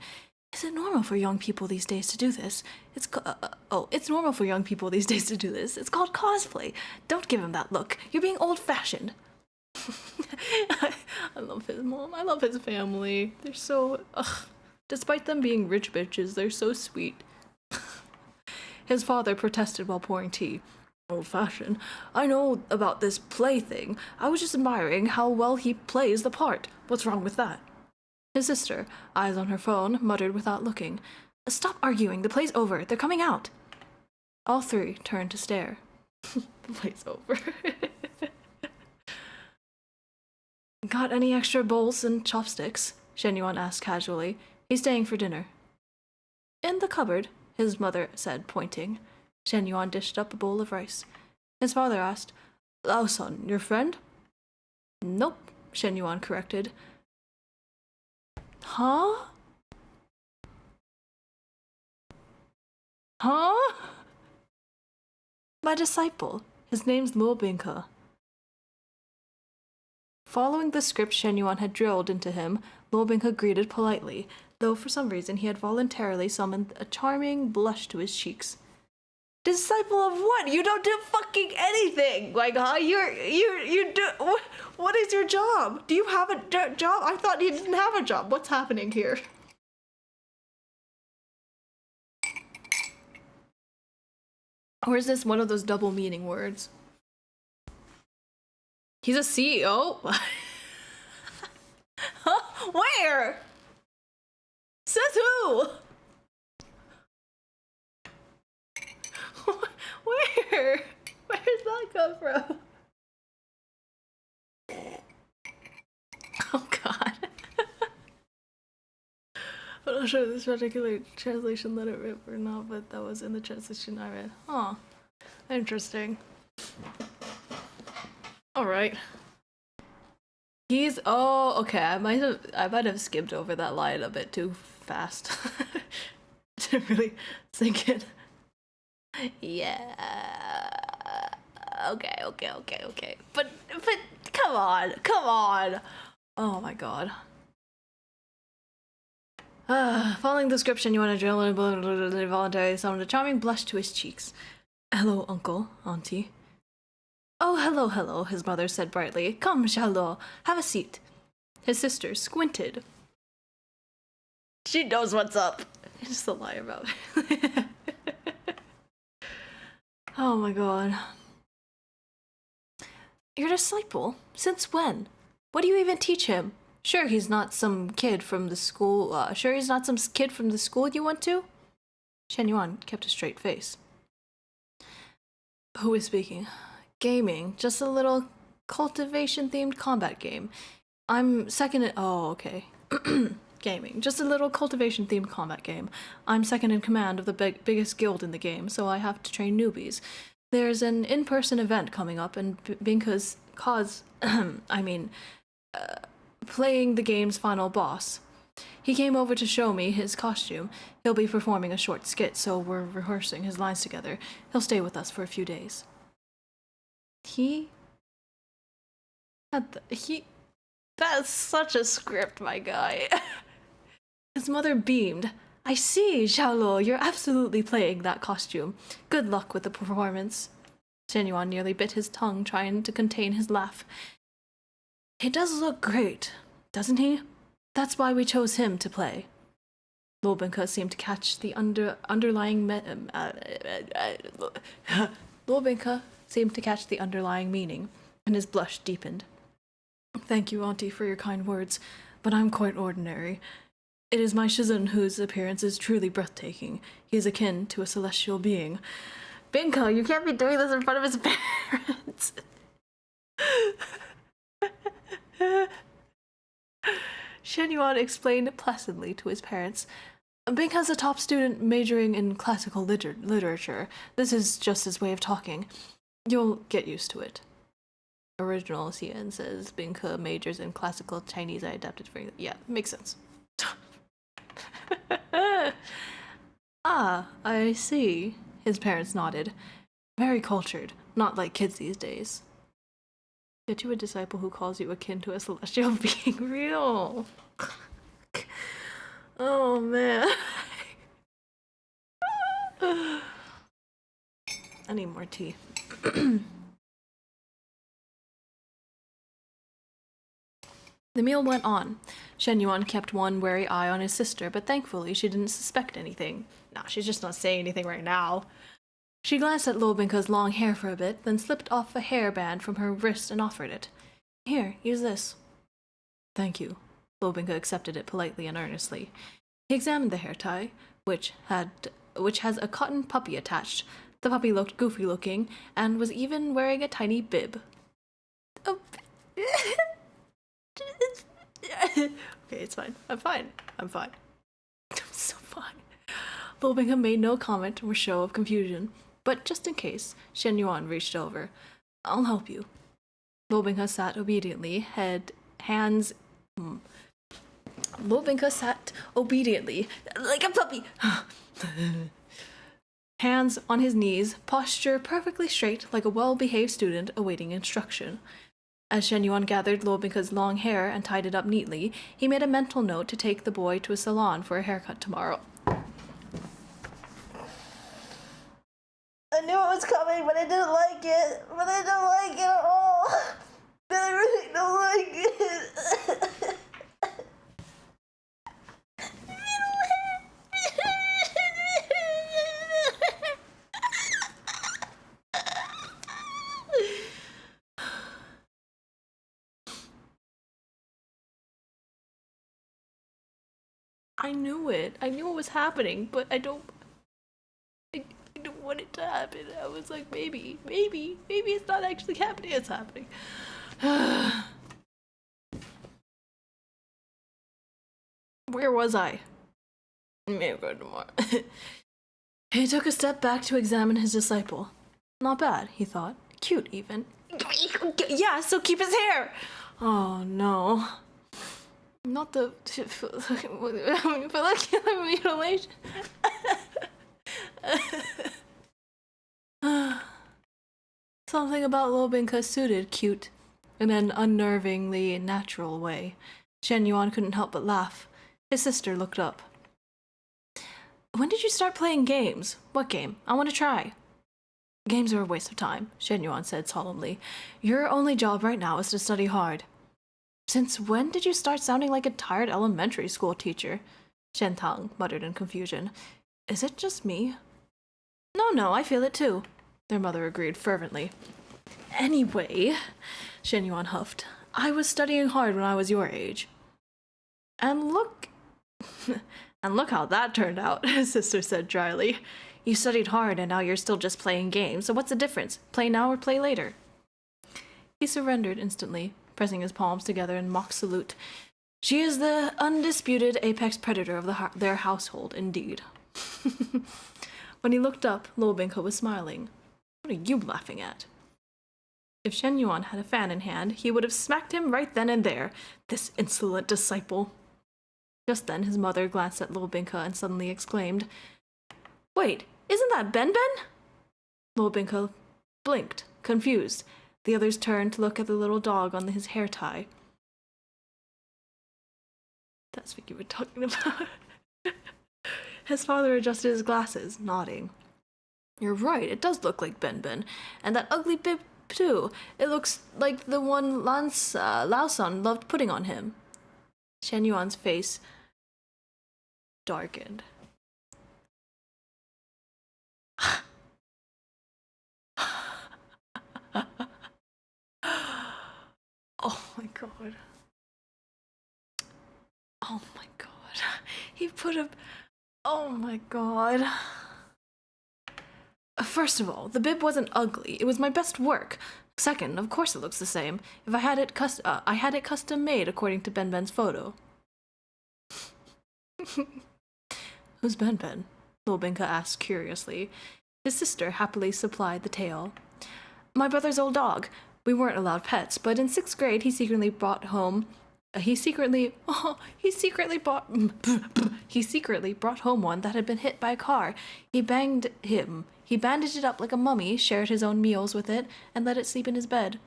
Is it normal for young people these days to do this? It's normal for young people these days to do this. It's called cosplay. Don't give him that look. You're being old-fashioned. I love his mom. I love his family. They're so... Ugh. Despite them being rich bitches, they're so sweet. His father protested while pouring tea. Old-fashioned. I know about this play thing. I was just admiring how well he plays the part. What's wrong with that? His sister, eyes on her phone, muttered without looking. Stop arguing. The play's over. They're coming out. All three turned to stare. The play's over. Got any extra bowls and chopsticks? Shenyuan asked casually. He's staying for dinner. In the cupboard, his mother said, pointing. Shenyuan dished up a bowl of rice. His father asked, Lao-son, your friend? Nope, Shenyuan corrected. Huh? Huh? My disciple. His name's Luo Binka. Following the script Shenyuan had drilled into him, Luo Binka greeted politely, though for some reason he had voluntarily summoned a charming blush to his cheeks. Disciple of what? You don't do fucking anything! Like, huh? You do... What is your job? Do you have a job? I thought you didn't have a job. What's happening here? Or is this one of those double meaning words? He's a CEO? Huh? Where? Says who? Where? Where does that come from? Oh god. I'm not sure this particular translation let it rip or not, but that was in the translation I read. Huh. Interesting. Alright. He's... Oh, okay. I might have skimmed over that line a bit too fast. Didn't really sink it. Yeah. Okay. But come on. Oh my god. Following the description, you want to drill and voluntarily summoned a charming blush to his cheeks. Hello, uncle, auntie. Oh, hello, his mother said brightly. Come, Xiaoluo, have a seat. His sister squinted. She knows what's up. Just a lie about it. Oh my god. Your disciple? Since when? What do you even teach him? Sure he's not some kid from the school, you went to? Shenyuan kept a straight face. Who is speaking? Gaming. Just a little cultivation-themed combat game. I'm second in... Oh, okay. Gaming. Just a little cultivation-themed combat game. I'm second in command of the biggest guild in the game, so I have to train newbies. There's an in-person event coming up, and Binka's playing the game's final boss. He came over to show me his costume. He'll be performing a short skit, so we're rehearsing his lines together. He'll stay with us for a few days. That's such a script, my guy. His mother beamed. I see, Xiaoluo, you're absolutely playing that costume. Good luck with the performance. Shenyuan nearly bit his tongue, trying to contain his laugh. He does look great, doesn't he? That's why we chose him to play. Luo Binka seemed to catch the underlying meaning, and his blush deepened. Thank you, Auntie, for your kind words, but I'm quite ordinary. It is my Shizun whose appearance is truly breathtaking. He is akin to a celestial being. Binka, you can't be doing this in front of his parents. Shenyuan explained placidly to his parents. Binka's a top student majoring in classical literature. This is just his way of talking. You'll get used to it. Original CN says Binka majors in classical Chinese. I adapted for English. Yeah, makes sense. Ah, I see. His parents nodded. Very cultured, not like kids these days. Get you a disciple who calls you akin to a celestial being. Real. Oh man. I need more tea. The meal went on. Shen Yuan kept one wary eye on his sister, but thankfully she didn't suspect anything. Nah, she's just not saying anything right now. She glanced at Lobinka's long hair for a bit, then slipped off a hairband from her wrist and offered it. Here, use this. Thank you. Lobinka accepted it politely and earnestly. He examined the hair tie, which has a cotton puppy attached. The puppy looked goofy looking, and was even wearing a tiny bib. Oh. Okay, it's fine. I'm fine. I'm so fine. Lobinka made no comment or show of confusion, but just in case, Shen Yuan reached over. I'll help you. Lobinka sat obediently, Lobinka sat obediently, like a puppy. Hands on his knees, posture perfectly straight like a well-behaved student awaiting instruction. As Shen Yuan gathered Lobinka's long hair and tied it up neatly, he made a mental note to take the boy to a salon for a haircut tomorrow. I knew it was coming, but I didn't like it. I don't like it at all. I really don't like it. I knew it. I knew it was happening, but I don't want it to happen. I was like, maybe it's not actually happening. It's happening. Where was I? Maybe go tomorrow. He took a step back to examine his disciple. Not bad, he thought. Cute, even. Yeah, so keep his hair! Oh, no. Not the follicular mutilation. Something about Lobinka suited cute in an unnervingly natural way. Shen Yuan couldn't help but laugh. His sister looked up. When did you start playing games? What game? I want to try. Games are a waste of time, Shen Yuan said solemnly. Your only job right now is to study hard. Since when did you start sounding like a tired elementary school teacher? Shen Tang muttered in confusion. Is it just me? No, I feel it too, their mother agreed fervently. Anyway, Shen Yuan huffed, I was studying hard when I was your age. And look how that turned out, his sister said dryly. You studied hard and now you're still just playing games, so what's the difference? Play now or play later? He surrendered instantly, pressing his palms together in mock salute. She is the undisputed apex predator of their household, indeed. When he looked up, Lobinka was smiling. What are you laughing at? If Shen Yuan had a fan in hand, he would have smacked him right then and there, this insolent disciple. Just then his mother glanced at Lobinka and suddenly exclaimed, Wait, isn't that Ben? Lobinka blinked, confused. The others turned to look at the little dog on his hair tie. That's what you were talking about. His father adjusted his glasses, nodding. You're right, it does look like Ben. And that ugly bib, too. It looks like the one Lao-san loved putting on him. Shen Yuan's face darkened. Oh my god. Oh my god. He put a... Oh my god. First of all, the bib wasn't ugly. It was my best work. Second, of course it looks the same. If I had it custom made according to Ben's photo. Who's Ben? Lobinka asked curiously. His sister happily supplied the tale. My brother's old dog. We weren't allowed pets, but in 6th grade he secretly brought home one that had been hit by a car. He bandaged it up like a mummy, shared his own meals with it, and let it sleep in his bed.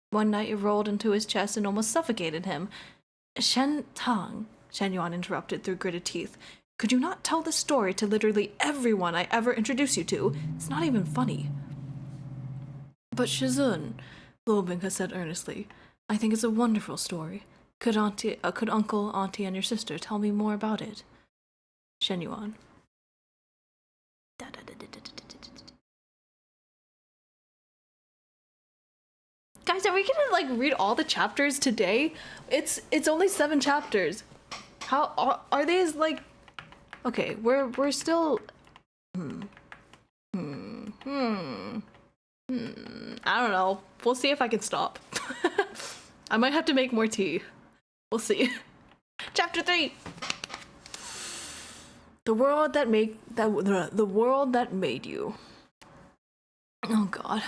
One night it rolled into his chest and almost suffocated him. Shen Tang, Shen Yuan interrupted through gritted teeth. Could you not tell this story to literally everyone I ever introduce you to? It's not even funny. But Shizun, Lobinka said earnestly, I think it's a wonderful story. Could uncle, auntie, and your sister tell me more about it? Shen Yuan. Guys, are we gonna like read all the chapters today? It's only 7 chapters. How are these like? Okay, we're still. I don't know. We'll see if I can stop. I might have to make more tea. We'll see. Chapter 3. The world that made you. Oh god.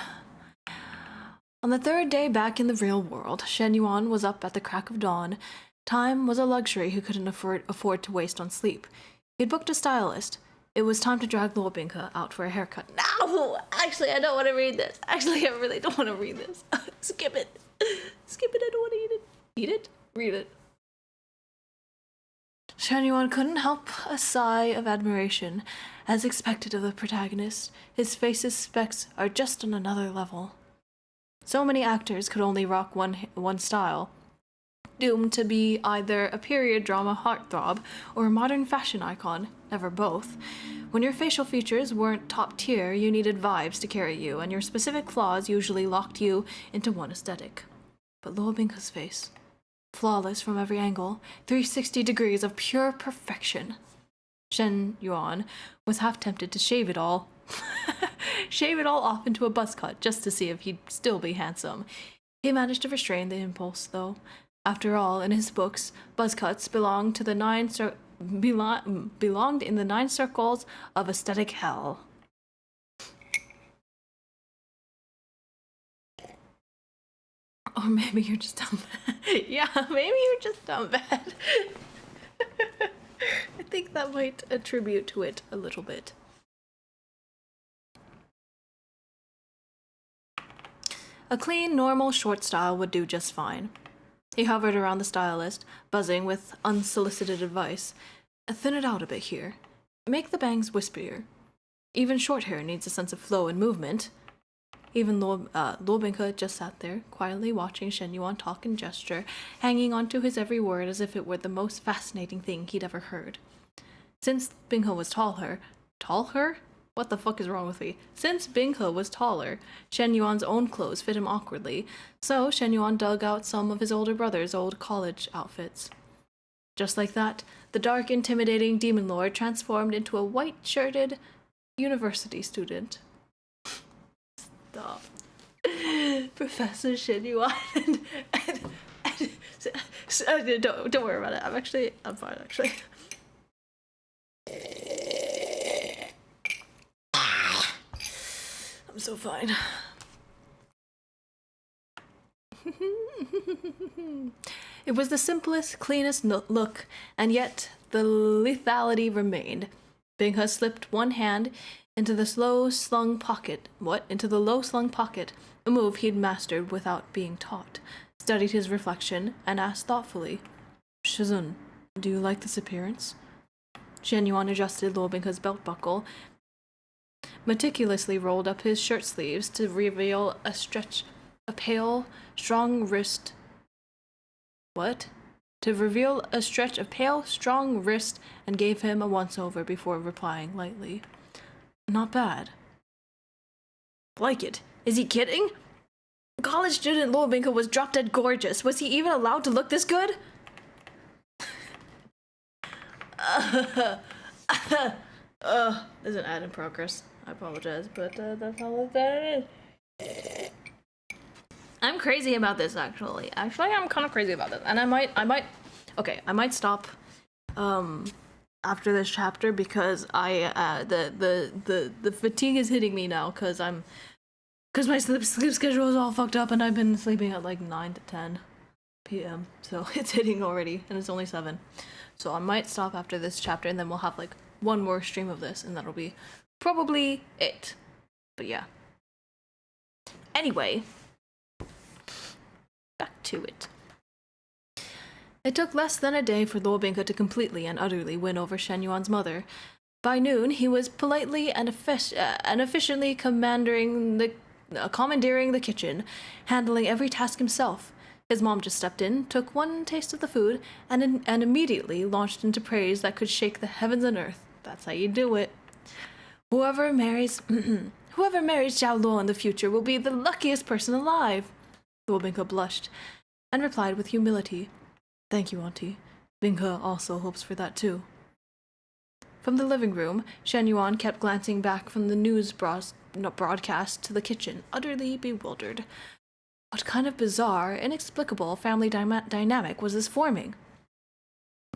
On the 3rd day back in the real world, Shen Yuan was up at the crack of dawn. Time was a luxury he couldn't afford to waste on sleep. He'd booked a stylist. It was time to drag Luo Binghe out for a haircut. No! Actually, I don't want to read this. Actually, I really don't want to read this. Skip it. Skip it, I don't want to eat it. Eat it? Read it. Shen Yuan couldn't help a sigh of admiration. As expected of the protagonist, his face's specs are just on another level. So many actors could only rock one style, doomed to be either a period drama heartthrob or a modern fashion icon, never both. When your facial features weren't top tier, you needed vibes to carry you, and your specific flaws usually locked you into one aesthetic. But Luo Binghe's face, flawless from every angle, 360 degrees of pure perfection. Shen Yuan was half tempted to shave it all. Shave it all off into a buzz cut just to see if he'd still be handsome. He managed to restrain the impulse, though. After all, in his books, buzz cuts belonged in the 9 circles of aesthetic hell. Or maybe you're just dumb bad. Yeah, maybe you're just dumb bad. I think that might attribute to it a little bit. A clean, normal, short style would do just fine. He hovered around the stylist, buzzing with unsolicited advice. Thin it out a bit here. Make the bangs wispier. Even short hair needs a sense of flow and movement. Even Luo Binghe just sat there, quietly watching Shen Yuan talk and gesture, hanging onto his every word as if it were the most fascinating thing he'd ever heard. Since Binghe was taller? What the fuck is wrong with me? Since Binghe was taller, Shen Yuan's own clothes fit him awkwardly, so Shen Yuan dug out some of his older brother's old college outfits. Just like that, the dark, intimidating demon lord transformed into a white-shirted university student. Stop. Professor Shen Yuan don't worry about it. I'm fine, actually. I'm so fine. It was the simplest, cleanest look, and yet the lethality remained. Binghe slipped one hand into the low slung pocket, a move he'd mastered without being taught, studied his reflection, and asked thoughtfully, Shizun, do you like this appearance? Shen Yuan adjusted Luo Binghe's belt buckle, meticulously rolled up his shirt sleeves to reveal a pale, strong wrist, and gave him a once-over before replying lightly. Not bad. Like it. Is he kidding? College student Luo Binghe was drop-dead gorgeous. Was he even allowed to look this good? There's an ad in progress. I apologize, but that's all that is. I'm crazy about this, actually. I'm kind of crazy about this, and I might stop after this chapter because the fatigue is hitting me now because my sleep schedule is all fucked up and I've been sleeping at like 9 to 10 p.m. so it's hitting already and it's only 7. So I might stop after this chapter and then we'll have like one more stream of this and that'll be probably it. But yeah. Anyway, back to it. It took less than a day for Luo Binghe to completely and utterly win over Shen Yuan's mother. By noon, he was politely and efficiently commandeering the kitchen, handling every task himself. His mom just stepped in, took one taste of the food, and immediately launched into praise that could shake the heavens and earth. That's how you do it. Whoever marries Zhao Luo in the future will be the luckiest person alive. Luo Binghe blushed and replied with humility, "Thank you, Auntie. Binghe also hopes for that too." From the living room, Shen Yuan kept glancing back from the news broadcast to the kitchen, utterly bewildered. What kind of bizarre, inexplicable family dynamic was this forming?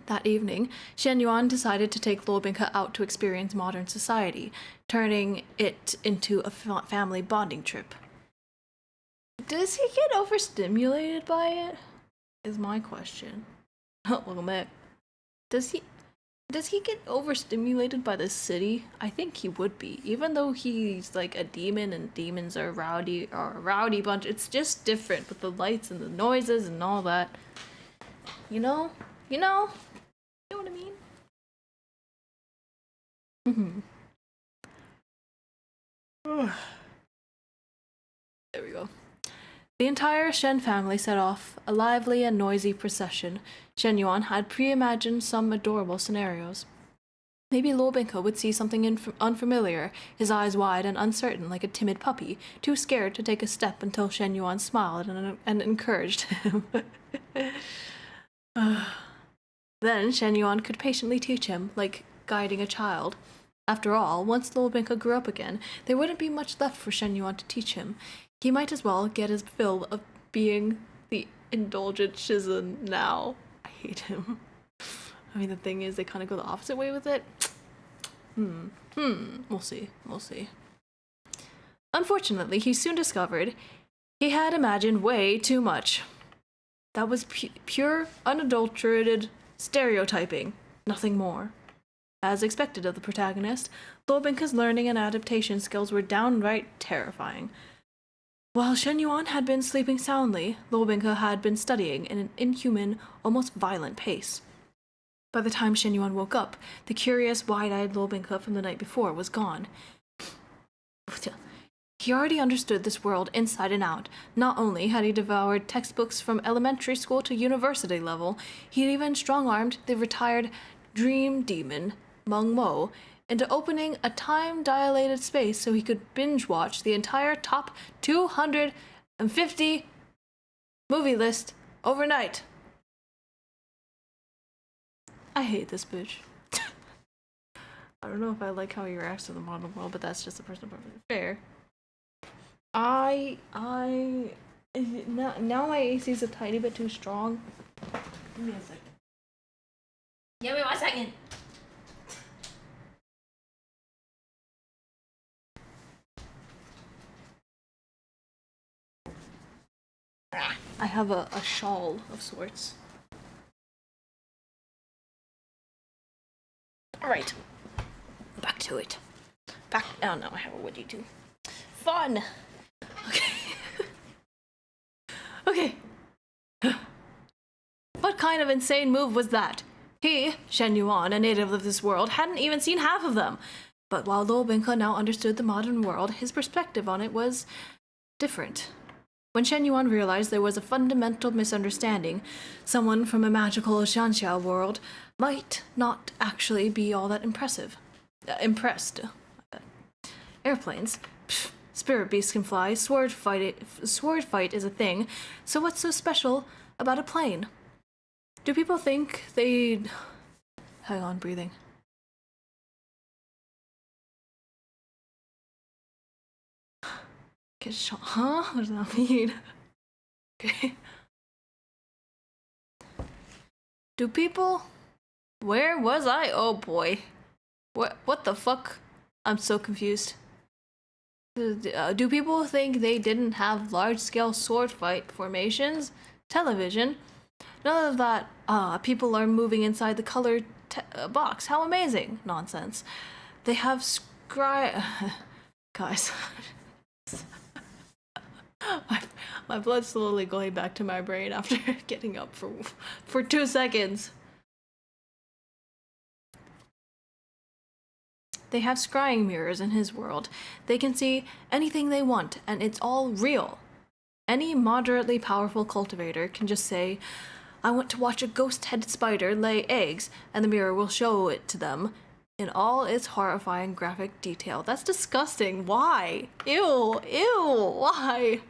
That evening, Shen Yuan decided to take Luo Binghe out to experience modern society, turning it into a family bonding trip. Does he get overstimulated by it? Is my question. Welcome back. Does he get overstimulated by the city? I think he would be, even though he's like a demon and demons are a rowdy bunch. It's just different with the lights and the noises and all that. You know what I mean? There we go. The entire Shen family set off, a lively and noisy procession. Shen Yuan had pre-imagined some adorable scenarios. Maybe Luo Binghe would see something unfamiliar, his eyes wide and uncertain like a timid puppy, too scared to take a step until Shen Yuan smiled and encouraged him. Then Shen Yuan could patiently teach him, like guiding a child. After all, once Luo Binghe grew up again, there wouldn't be much left for Shen Yuan to teach him. He might as well get his fill of being the indulgent Shizen now. I hate him. I mean, the thing is, they kind of go the opposite way with it. We'll see. Unfortunately, he soon discovered he had imagined way too much. That was pure, unadulterated stereotyping, nothing more. As expected of the protagonist, Luo Binghe's learning and adaptation skills were downright terrifying. While Shen Yuan had been sleeping soundly, Luo Binghe had been studying in an inhuman, almost violent pace. By the time Shen Yuan woke up, the curious, wide-eyed Luo Binghe from the night before was gone. He already understood this world inside and out. Not only had he devoured textbooks from elementary school to university level, he'd even strong-armed the retired dream demon, Meng Mo, into opening a time-dilated space so he could binge-watch the entire top 250 movie list overnight. I hate this bitch. I don't know if I like how he reacts to the modern world, but that's just a personal preference. Fair. Now my AC is a tiny bit too strong. Give me a second. Give me 1 second. I have a shawl of sorts. Alright. Back to it. Oh no, I have a woody too. Fun! Okay. Okay. What kind of insane move was that? He, Shen Yuan, a native of this world, hadn't even seen half of them. But while Luo Binghe now understood the modern world, his perspective on it was different. When Shen Yuan realized there was a fundamental misunderstanding, someone from a magical Xianxia world might not actually be all that impressed. Airplanes. Pfft, spirit beasts can fly. Sword fight is a thing. So what's so special about a plane? Do people think they'd... Hang on, breathing. Get shot? Huh? What does that mean? Okay. Do people... Where was I? Oh boy. What the fuck? I'm so confused. Do people think they didn't have large-scale sword fight formations? Television? None of that, people are moving inside the colored box. How amazing. Nonsense. They have Guys. my blood's slowly going back to my brain after getting up for 2 seconds. They have scrying mirrors in his world. They can see anything they want, and it's all real. Any moderately powerful cultivator can just say, I want to watch a ghost-headed spider lay eggs, and the mirror will show it to them in all its horrifying graphic detail. That's disgusting. Why? Ew, ew, why?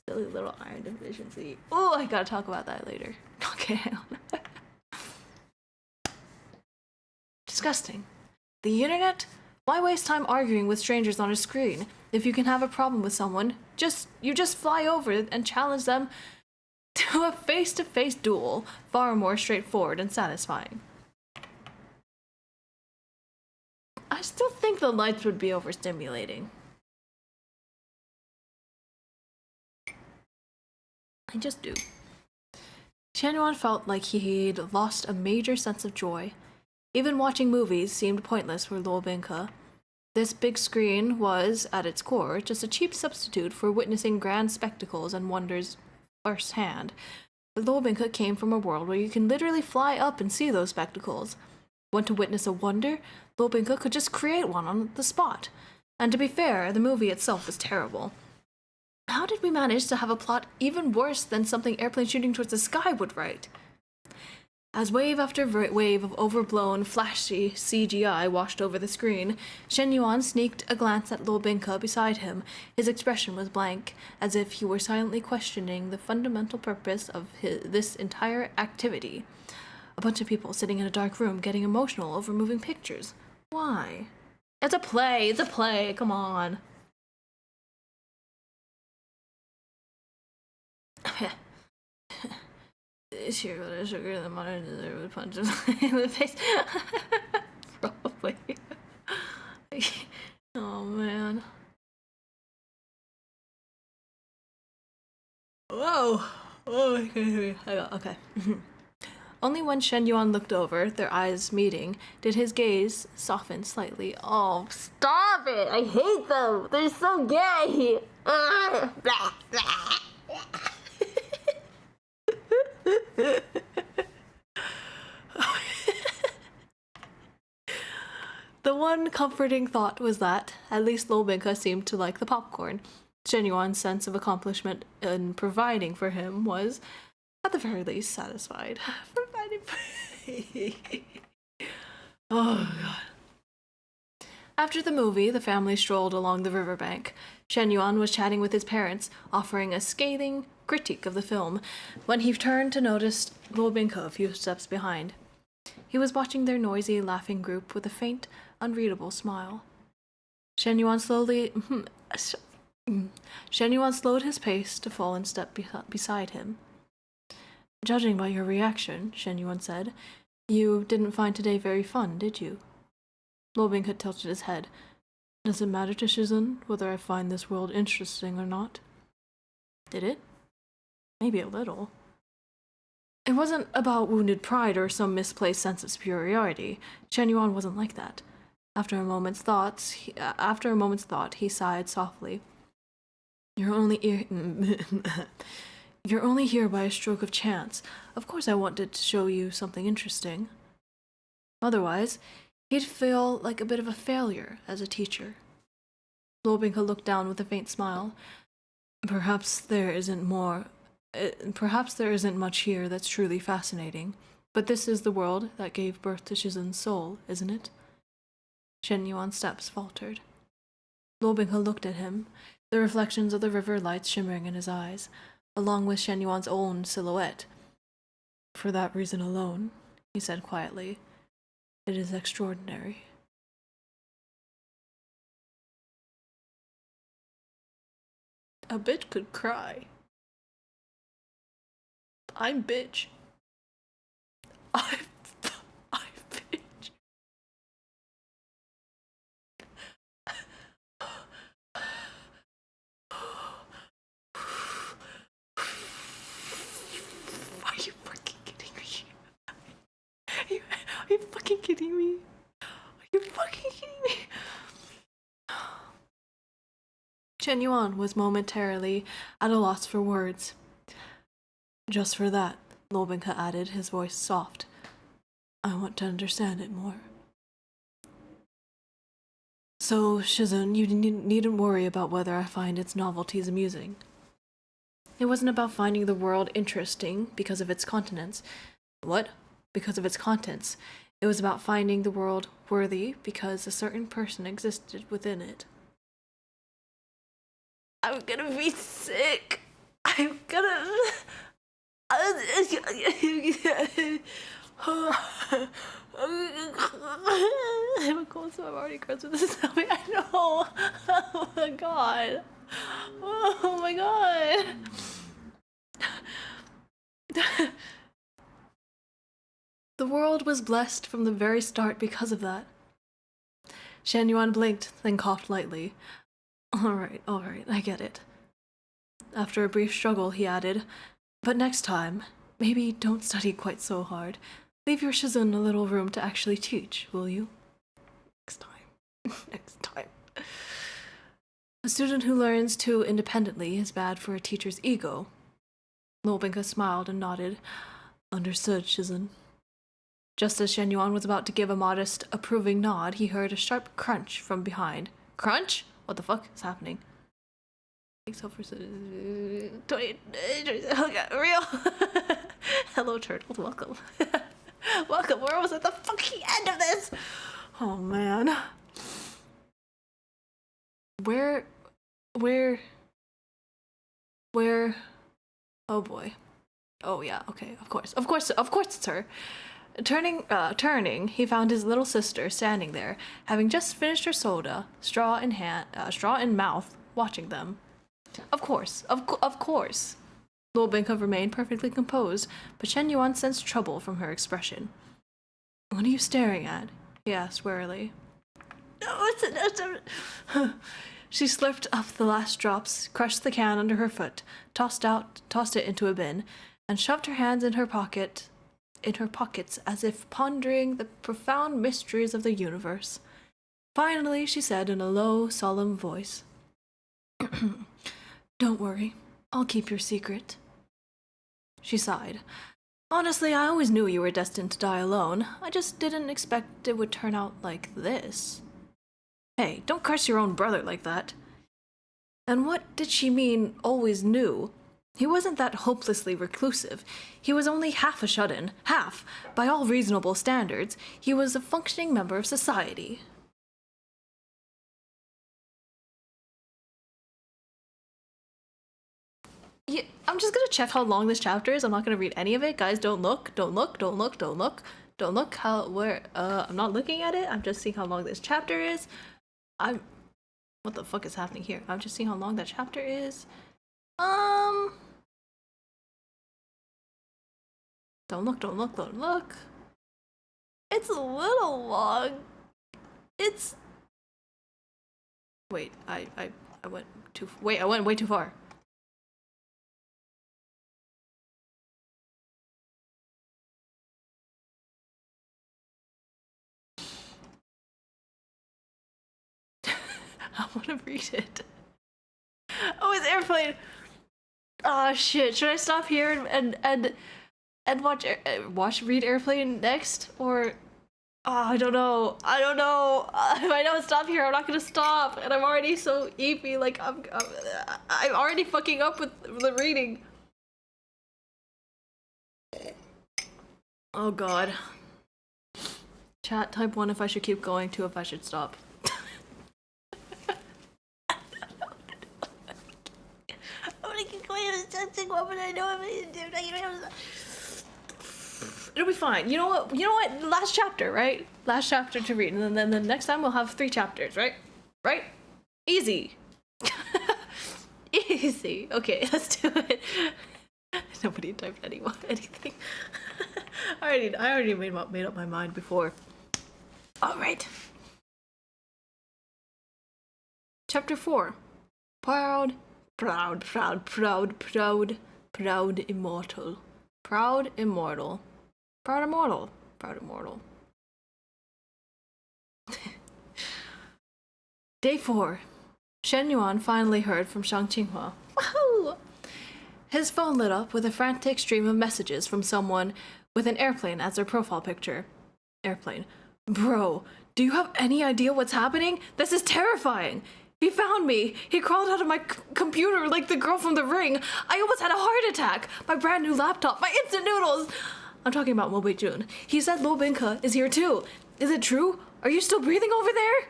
Silly little iron deficiency. Oh, I gotta talk about that later. Okay, hang on. Disgusting. The internet? Why waste time arguing with strangers on a screen? If you can have a problem with someone, you just fly over and challenge them to a face-to-face duel, far more straightforward and satisfying. I still think the lights would be overstimulating. I just do. Xianyuan felt like he'd lost a major sense of joy. Even watching movies seemed pointless for Luo Bingke. This big screen was, at its core, just a cheap substitute for witnessing grand spectacles and wonders firsthand. But Luo Bingke came from a world where you can literally fly up and see those spectacles. Want to witness a wonder? Luo Bingke could just create one on the spot. And to be fair, the movie itself was terrible. How did we manage to have a plot even worse than something airplane shooting towards the sky would write? As wave after wave of overblown, flashy CGI washed over the screen, Xianyuan sneaked a glance at Luo Bingke beside him. His expression was blank, as if he were silently questioning the fundamental purpose of this entire activity. A bunch of people sitting in a dark room getting emotional over moving pictures. Why? It's a play, come on. This year got a sugar the modern dessert with punch in the face. Probably. Oh man. Whoa! Oh, okay. Only when Xianyuan looked over, their eyes meeting, did his gaze soften slightly. Oh, stop it! I hate them! They're so gay! Blah, blah. The one comforting thought was that, at least Luo Bingke seemed to like the popcorn. Xianyuan's sense of accomplishment in providing for him was, at the very least, satisfied. Providing for Oh, God. After the movie, the family strolled along the riverbank. Xianyuan was chatting with his parents, offering a scathing critique of the film, when he turned to notice Luo Bingke a few steps behind. He was watching their noisy, laughing group with a faint, unreadable smile. Xianyuan slowed his pace to fall in step beside him. Judging by your reaction, Xianyuan said, you didn't find today very fun, did you? Luo Bingke tilted his head. Does it matter to Shizun whether I find this world interesting or not? Did it? Maybe a little. It wasn't about wounded pride or some misplaced sense of superiority. Xianyuan wasn't like that. After a moment's thought, he sighed softly. You're only here by a stroke of chance. Of course I wanted to show you something interesting. Otherwise, he'd feel like a bit of a failure as a teacher. Luo Bingke looked down with a faint smile. Perhaps there isn't much here that's truly fascinating, but this is the world that gave birth to Shizun's soul, isn't it? Xianyuan's steps faltered. Luo Bingke looked at him, the reflections of the river lights shimmering in his eyes, along with Xianyuan's own silhouette. For that reason alone, he said quietly, it is extraordinary. A bitch could cry. I'm bitch. I'm bitch. Are you fucking kidding me? Are you fucking kidding me? Are you fucking kidding me? Xianyuan was momentarily at a loss for words. Just for that, Luo Bingke added, his voice soft. I want to understand it more. So, Shizun, you needn't worry about whether I find its novelties amusing. It wasn't about finding the world interesting because of its contents. What? Because of its contents. It was about finding the world worthy because a certain person existed within it. I'm gonna be sick. I'm gonna... I'm cold, so I'm already gross with this. I know. Oh my god. Oh my god. The world was blessed from the very start because of that. Shen Yuan blinked, then coughed lightly. Alright, I get it. After a brief struggle, he added, but next time, maybe don't study quite so hard. Leave your Shizun a little room to actually teach, will you? Next time. Next time. A student who learns too independently is bad for a teacher's ego. Lobinka smiled and nodded. Understood, Shizun. Just as Shen Yuan was about to give a modest, approving nod, he heard a sharp crunch from behind. Crunch? What the fuck is happening? Real. Hello, turtles. Welcome. Welcome. We're almost at the fucking end of this. Oh man. Where? Oh boy. Oh yeah. Okay. Of course it's her. Turning, he found his little sister standing there, having just finished her soda, straw in mouth, watching them. Of course. Lobinka remained perfectly composed, but Shen Yuan sensed trouble from her expression. What are you staring at? He asked warily. No, She slurped up the last drops, crushed the can under her foot, tossed it into a bin, and shoved her hands in her pockets as if pondering the profound mysteries of the universe. Finally, she said in a low, solemn voice, Don't worry, I'll keep your secret. She sighed. Honestly, I always knew you were destined to die alone. I just didn't expect it would turn out like this. Hey, don't curse your own brother like that. And what did she mean, always knew? He wasn't that hopelessly reclusive. He was only half a shut-in. Half. By all reasonable standards, he was a functioning member of society. Yeah, I'm just gonna check how long this chapter is. I'm not gonna read any of it. Guys, don't look. Don't look. I'm not looking at it. I'm just seeing how long this chapter is. What the fuck is happening here? I'm just seeing how long that chapter is. Don't look. It's a little long. It's... Wait, I went way too far. I want to read it. Oh, it's airplane. Oh shit! Should I stop here and read airplane next, or? Oh, I don't know. If I don't stop here, I'm not gonna stop, and I'm already so eepy. Like I'm already fucking up with the reading. Oh god. Chat, type 1 if I should keep going, 2 if I should stop. It'll be fine. You know what? Last chapter, right? Last chapter to read, and then the next time we'll have 3 chapters, right? Right? Easy. Easy. Okay, let's do it. Nobody typed anything. I already made up my mind before. All right. Chapter 4. Proud immortal. Day 4. Shen Yuan finally heard from Shang Qinghua. Woohoo! His phone lit up with a frantic stream of messages from someone with an airplane as their profile picture. Airplane. Bro, do you have any idea what's happening? This is terrifying! He found me. He crawled out of my computer like the girl from The Ring. I almost had a heart attack. My brand new laptop, my instant noodles. I'm talking about Mo Jun. He said Lo Binka is here too. Is it true? Are you still breathing over there?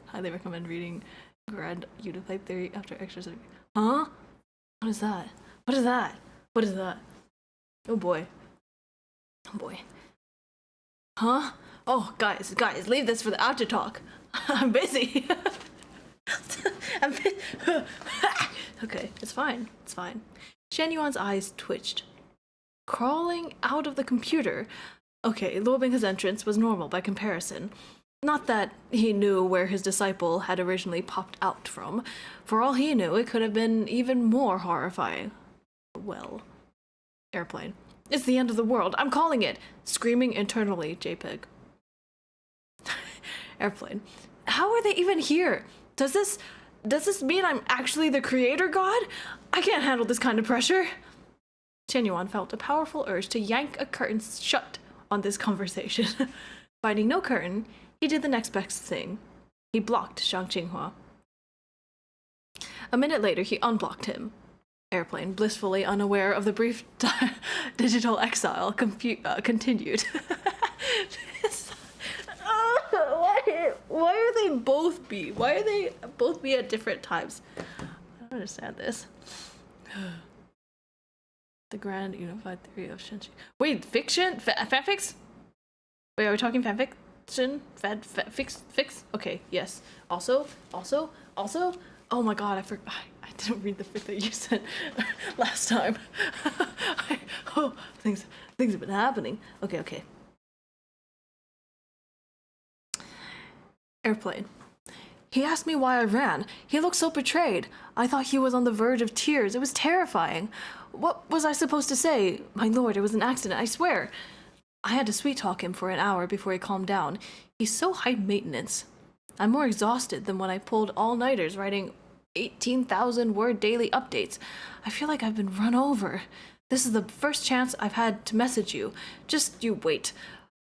Highly recommend reading Grand Unified Theory after extras. Huh? What is that? What is that? What is that? Oh boy. Oh boy. Huh? Oh, guys, leave this for the after talk. I'm busy. Okay, it's fine. It's fine. Shen Yuan's eyes twitched. Crawling out of the computer. Okay, Lo Binka's entrance was normal by comparison. Not that he knew where his disciple had originally popped out from. For all he knew, it could have been even more horrifying. Well, airplane. It's the end of the world. I'm calling it. Screaming internally, JPEG. Airplane. How are they even here? Does this mean I'm actually the creator god? I can't handle this kind of pressure. Shen Yuan felt a powerful urge to yank a curtain shut on this conversation. Finding no curtain, he did the next best thing. He blocked Zhang Qinghua. A minute later, he unblocked him. Airplane, blissfully unaware of the brief digital exile, continued. Why are they both B? Why are they both B at different times? I don't understand this. The Grand Unified Theory of Shenchi. Wait, fiction? Fanfics? Wait, are we talking fanfiction? Fix? Okay, yes. Also? Oh my god, I didn't read the fic that you sent last time. Things have been happening. Okay. Airplane. He asked me why I ran. He looked so betrayed. I thought he was on the verge of tears. It was terrifying. What was I supposed to say? My lord, it was an accident, I swear. I had to sweet-talk him for an hour before he calmed down. He's so high maintenance. I'm more exhausted than when I pulled all-nighters writing 18,000-word daily updates. I feel like I've been run over. This is the first chance I've had to message you. Just you wait.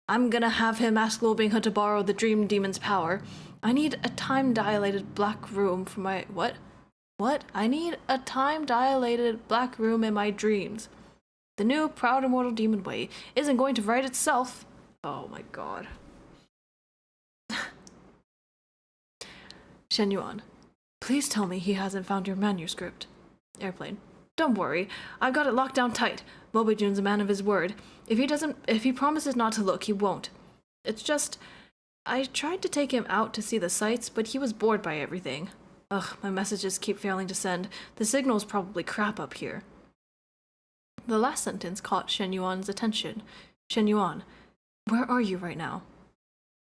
I'm gonna have him ask Lo Binka to borrow the Dream Demon's power. I need a time-dilated black room for my... What? I need a time-dilated black room in my dreams. The new Proud Immortal Demon Way isn't going to write itself. Oh my god. Shen Yuan, please tell me he hasn't found your manuscript. Airplane. Don't worry, I've got it locked down tight. Mobijun's a man of his word. If he promises not to look, he won't. It's just, I tried to take him out to see the sights, but he was bored by everything. Ugh, my messages keep failing to send. The signal's probably crap up here. The last sentence caught Shen Yuan's attention. Shen Yuan, where are you right now?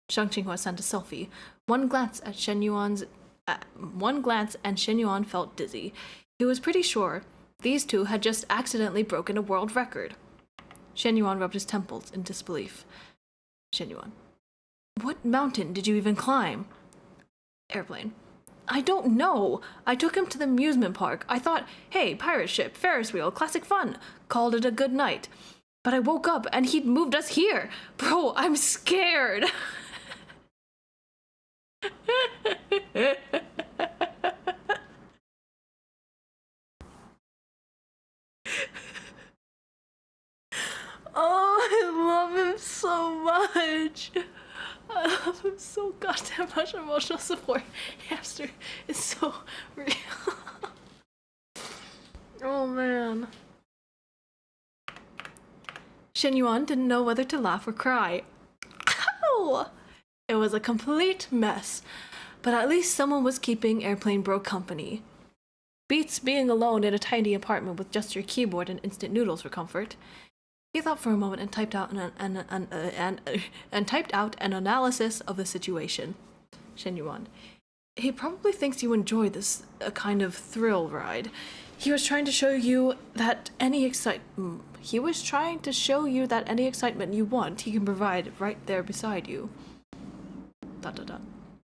Zhang Qinghua sent a selfie. One glance and Shen Yuan felt dizzy. He was pretty sure these two had just accidentally broken a world record. Shen Yuan rubbed his temples in disbelief. Shen Yuan, what mountain did you even climb? Airplane. I don't know. I took him to the amusement park. I thought, hey, pirate ship, Ferris wheel, classic fun. Called it a good night. But I woke up and he'd moved us here. Bro, I'm scared. Oh, I love him so much. I love him so goddamn much. Emotional support hamster is so real. Oh man. Shen Yuan didn't know whether to laugh or cry. Ow! It was a complete mess, but at least someone was keeping Airplane Bro company. Beats being alone in a tiny apartment with just your keyboard and instant noodles for comfort. He thought for a moment and typed out an analysis of the situation. Shen Yuan. He probably thinks you enjoy this kind of thrill ride. He was trying to show you that any excitement you want, he can provide right there beside you. ...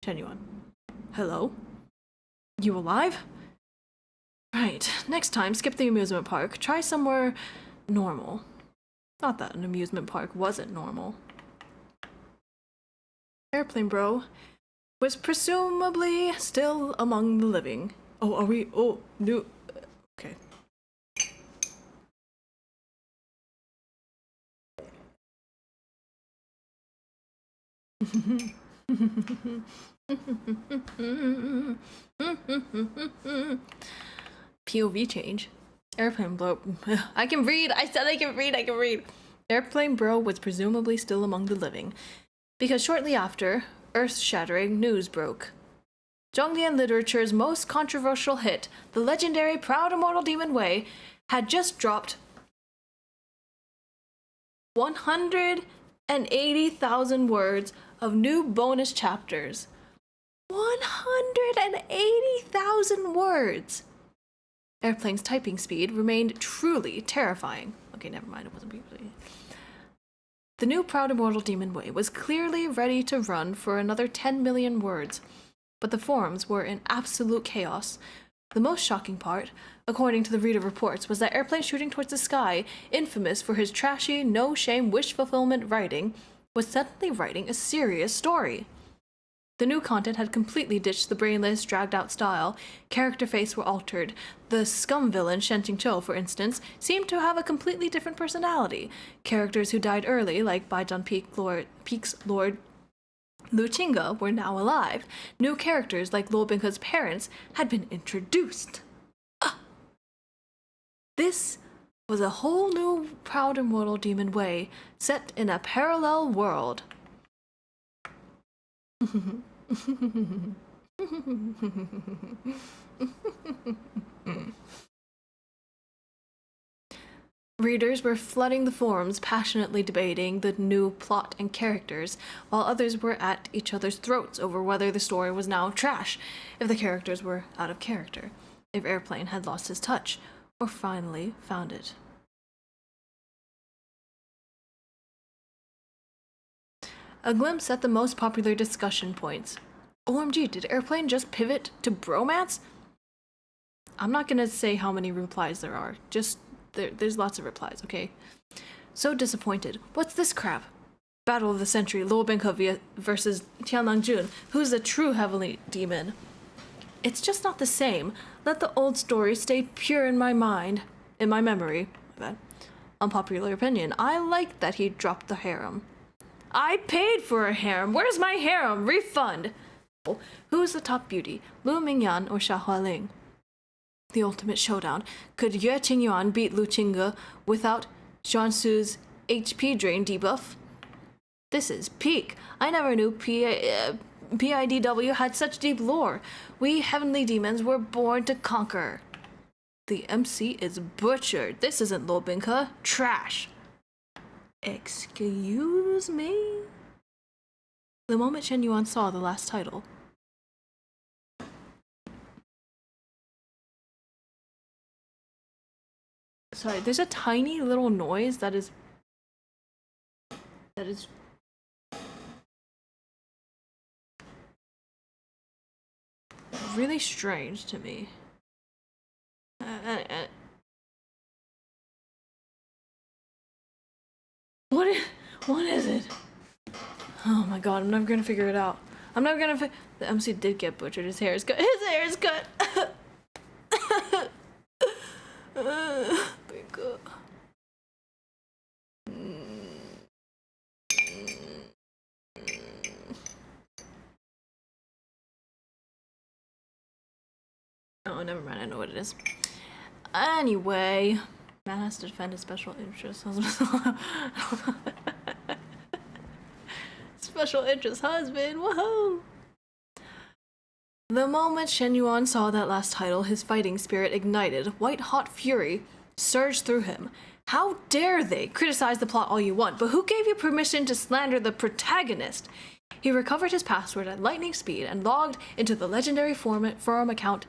Shen Yuan. Hello? You alive? Right, next time skip the amusement park. Try somewhere normal. Not that an amusement park wasn't normal. Airplane Bro was presumably still among the living. Oh, are we? Oh, no. Okay. POV change. Airplane Bro. I can read. I said I can read. I can read. Airplane Bro was presumably still among the living, because shortly after, earth-shattering news broke. Zhongdian literature's most controversial hit, the legendary Proud Immortal Demon Way, had just dropped 180,000 words of new bonus chapters. 180,000 words! Airplane's typing speed remained truly terrifying. Okay, never mind, it wasn't really. The new Proud Immortal Demon Way was clearly ready to run for another 10 million words, but the forums were in absolute chaos. The most shocking part, according to the reader reports, was that Airplane Shooting Towards the Sky, infamous for his trashy, no-shame wish-fulfillment writing, was suddenly writing a serious story. The new content had completely ditched the brainless, dragged-out style. Character faces were altered. The Scum villain, Shenting Cho, for instance, seemed to have a completely different personality. Characters who died early, like Baizhan Peak's Lord Lu Qingge, were now alive. New characters, like Luo Binghe's parents, had been introduced. This was a whole new Proud Immortal Demon Way, set in a parallel world. Readers were flooding the forums, passionately debating the new plot and characters, while others were at each other's throats over whether the story was now trash, if the characters were out of character, if Airplane had lost his touch, or finally found it. A glimpse at the most popular discussion points. OMG, did Airplane just pivot to bromance? I'm not gonna say how many replies there are, just there's lots of replies, okay? So disappointed. What's this crap? Battle of the Century, Luo Binghe versus Tianlang Jun. Who's the true heavenly demon? It's just not the same. Let the old story stay pure in my mind. In my memory. My bad. Unpopular opinion. I like that he dropped the harem. I paid for a harem. Where's my harem? Refund. Who's the top beauty? Lu Mingyan or Xia Hualing? The ultimate showdown. Could Yue Qingyuan beat Lu Qingge without Jiansu's HP drain debuff? This is peak. I never knew PIDW had such deep lore. We heavenly demons were born to conquer. The MC is butchered. This isn't Luo Binghe. Trash. Excuse me? The moment Shen Yuan saw the last title. Sorry, there's a tiny little noise that is really strange to me. What is it? Oh my god, I'm never gonna figure it out. I'm never gonna the MC did get butchered. His hair is cut. His hair is cut! Oh, never mind. I know what it is. Anyway, man has to defend his special interest husband. Special interest husband. Woohoo! The moment Shen Yuan saw that last title, his fighting spirit ignited. White-hot fury surged through him. How dare they criticize the plot all you want, but who gave you permission to slander the protagonist? He recovered his password at lightning speed and logged into the legendary forum account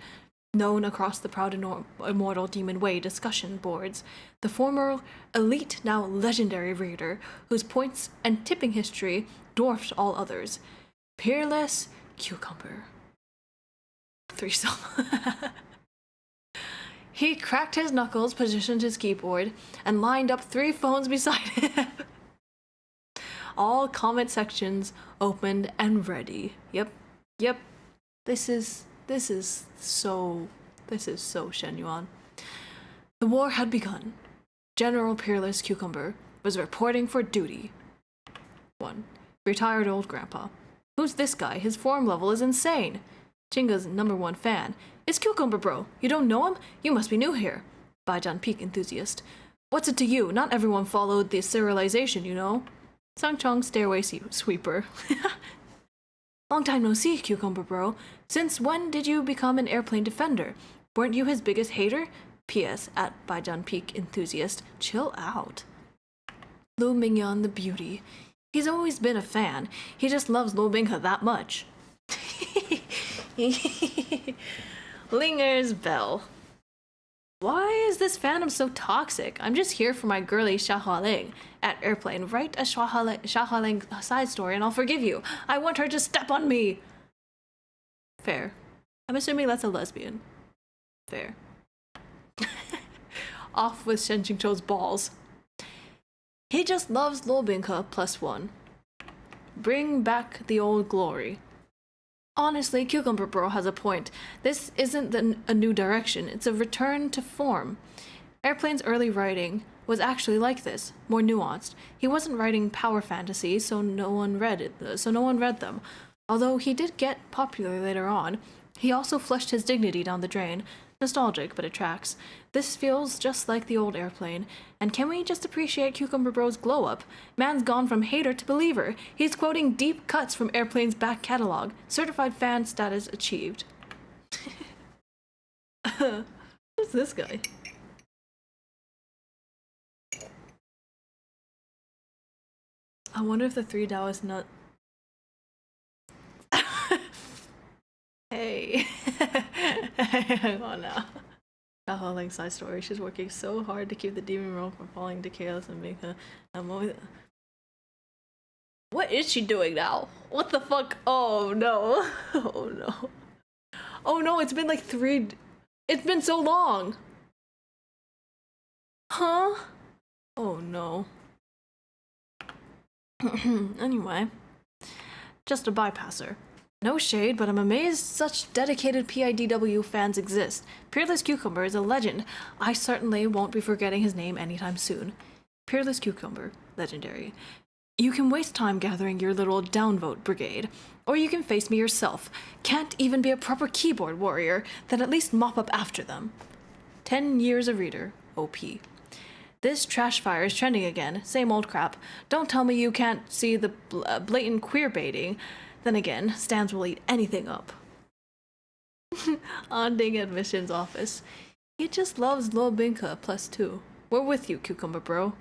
known across the Proud Immortal Demon Way discussion boards. The former elite, now legendary reader, whose points and tipping history dwarfed all others. Peerless Cucumber. Threesome. He cracked his knuckles, positioned his keyboard, and lined up 3 phones beside him. All comment sections opened and ready. Yep. This is so Shen Yuan. The war had begun. General Peerless Cucumber was reporting for duty. 1. Retired old grandpa. Who's this guy? His form level is insane. Chinga's #1 fan. It's Cucumber Bro. You don't know him? You must be new here. Baijan Peak enthusiast. What's it to you? Not everyone followed the serialization, you know. Sangchong stairway sweeper. Long time no see, Cucumber Bro. Since when did you become an airplane defender? Weren't you his biggest hater? P.S. at Baijan Peak enthusiast. Chill out. Lu Mingyan the beauty. He's always been a fan. He just loves Lu Minghe that much. Linger's bell. Why is this fandom so toxic? I'm just here for my girly Xiaohualing. At Airplane, write a Xiaohualing side story and I'll forgive you. I want her to step on me. Fair. I'm assuming that's a lesbian. Fair. Off with Shen Qingzhou's balls. He just loves Lu Binghe +1. Bring back the old glory. Honestly, Cucumber Bro has a point. This isn't a new direction, it's a return to form. Airplane's early writing was actually like this, more nuanced. He wasn't writing power fantasy, so no one read them. Although he did get popular later on, he also flushed his dignity down the drain. Nostalgic, but it tracks. This feels just like the old Airplane. And can we just appreciate Cucumber Bro's glow up? Man's gone from hater to believer. He's quoting deep cuts from Airplane's back catalog. Certified fan status achieved. Who's this guy? I wonder if the 3 Taoist nut. Hey. Hang on now. Xiaohualing side story. She's working so hard to keep the demon role from falling to chaos and make her a movie. What is she doing now? What the fuck? Oh no. Oh no. Oh no, it's been like it's been so long. Huh? Oh no. Anyway. Just a bypasser. No shade, but I'm amazed such dedicated PIDW fans exist. Peerless Cucumber is a legend. I certainly won't be forgetting his name anytime soon. Peerless Cucumber, legendary. You can waste time gathering your little downvote brigade, or you can face me yourself. Can't even be a proper keyboard warrior, then at least mop up after them. 10 years a reader, OP. This trash fire is trending again, same old crap. Don't tell me you can't see the blatant queer baiting. Then again, Stans will eat anything up. Onding admissions office. He just loves Lu Binghe +2. We're with you, Cucumber Bro. ...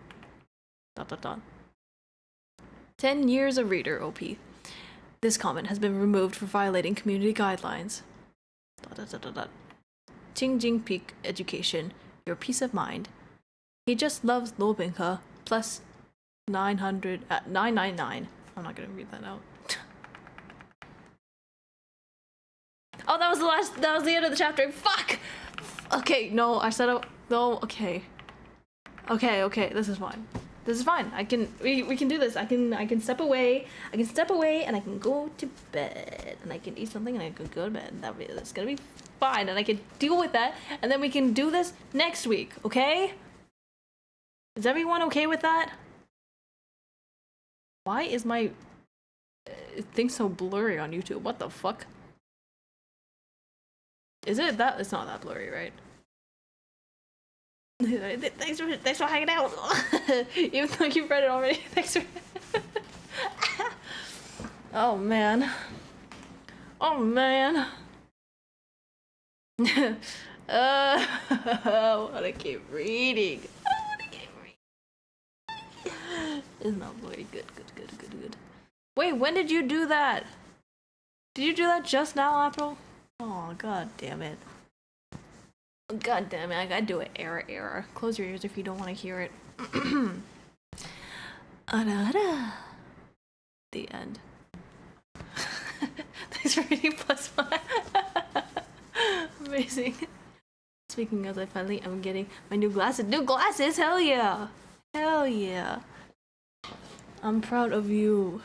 10 years a reader, OP. This comment has been removed for violating community guidelines. ... Qingjing Peak Education, your peace of mind. He just loves Lu Binghe +900 at 999. I'm not gonna read that out. Oh, that was the end of the chapter. Fuck! Okay, no, I said, no, okay. Okay, this is fine. This is fine. We can do this. I can step away. And I can go to bed. And I can eat something and I can go to bed. That's gonna be fine. And I can deal with that. And then we can do this next week, okay? Is everyone okay with that? Why is my thing so blurry on YouTube? What the fuck? Is it that? It's not that blurry, right? Thanks for hanging out. Even though you've read it already. Thanks for. Oh man. Oh man. I wanna keep reading. It's not blurry. Good. Wait, when did you do that? Did you do that just now, April? Oh, god damn it. God damn it, I gotta do it. Error. Close your ears if you don't want to hear it. The end. Thanks for reading +1. Amazing. Speaking as I finally am getting my new glasses. New glasses? Hell yeah! Hell yeah. I'm proud of you.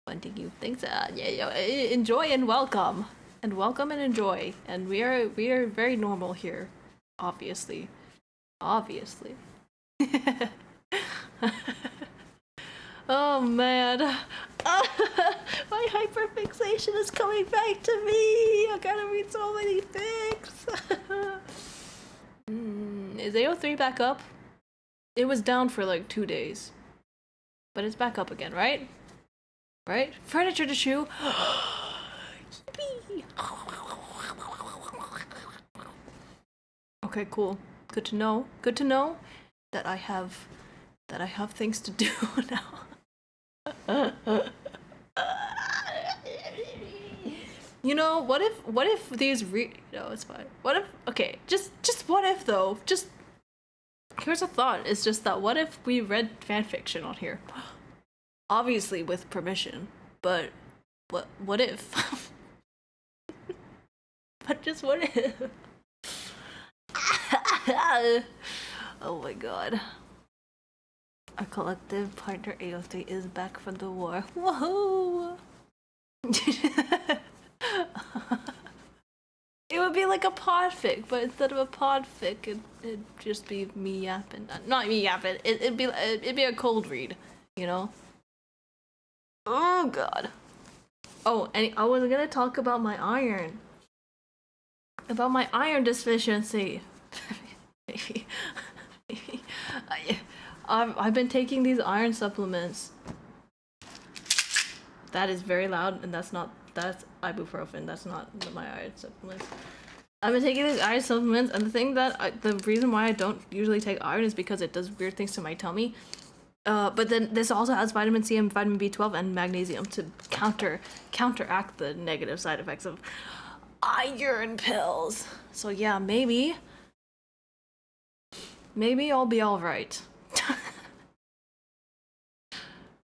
Wanting you things. Yeah, enjoy and welcome. And welcome and enjoy. And we are very normal here. Obviously. Obviously. Oh man. My hyperfixation is coming back to me. I gotta read so many things. Is AO3 back up? It was down for like 2 days. But it's back up again, right? Right? Furniture to shoe. Yippee! Okay, cool. Good to know. Good to know that I have things to do now. You know, what if these no, it's fine. What if okay, just what if though? Just here's a thought. It's just that what if we read fanfiction on here? Obviously with permission, but what if? But just what if? Oh my god. Our collective partner AO3 is back from the war. Whoa! It would be like a podfic, but instead of a podfic, it'd just be me yapping. Not me yapping. It'd be a cold read, you know. Oh god. Oh, and I was gonna talk about my iron. About my iron deficiency. I've been taking these iron supplements. That is very loud, and that's ibuprofen. That's not my iron supplements. I've been taking these iron supplements, and the reason why I don't usually take iron is because it does weird things to my tummy. But then this also has vitamin C and vitamin B12 and magnesium to counteract the negative side effects of iron pills. So yeah, maybe I'll be alright.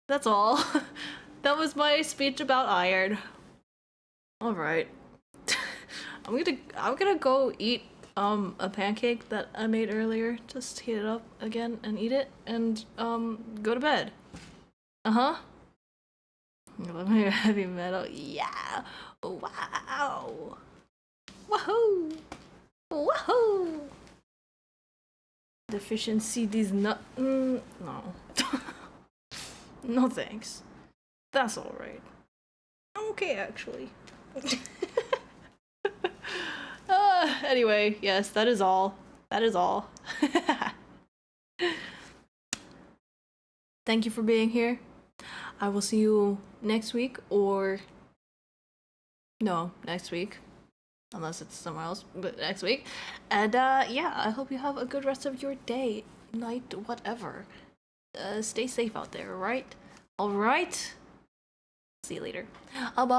That's all. That was my speech about iron. Alright. I'm gonna go eat a pancake that I made earlier. Just heat it up again and eat it and go to bed. Uh-huh. Heavy metal. Yeah. Wow. Woohoo. Woohoo. Deficiency these nut. No. No thanks. That's alright. Okay, actually. Anyway, yes, that is all. That is all. Thank you for being here. I will see you next week or... No, next week. Unless it's somewhere else, but next week. And yeah, I hope you have a good rest of your day, night, whatever. Stay safe out there, right? Alright? See you later. Bye-bye.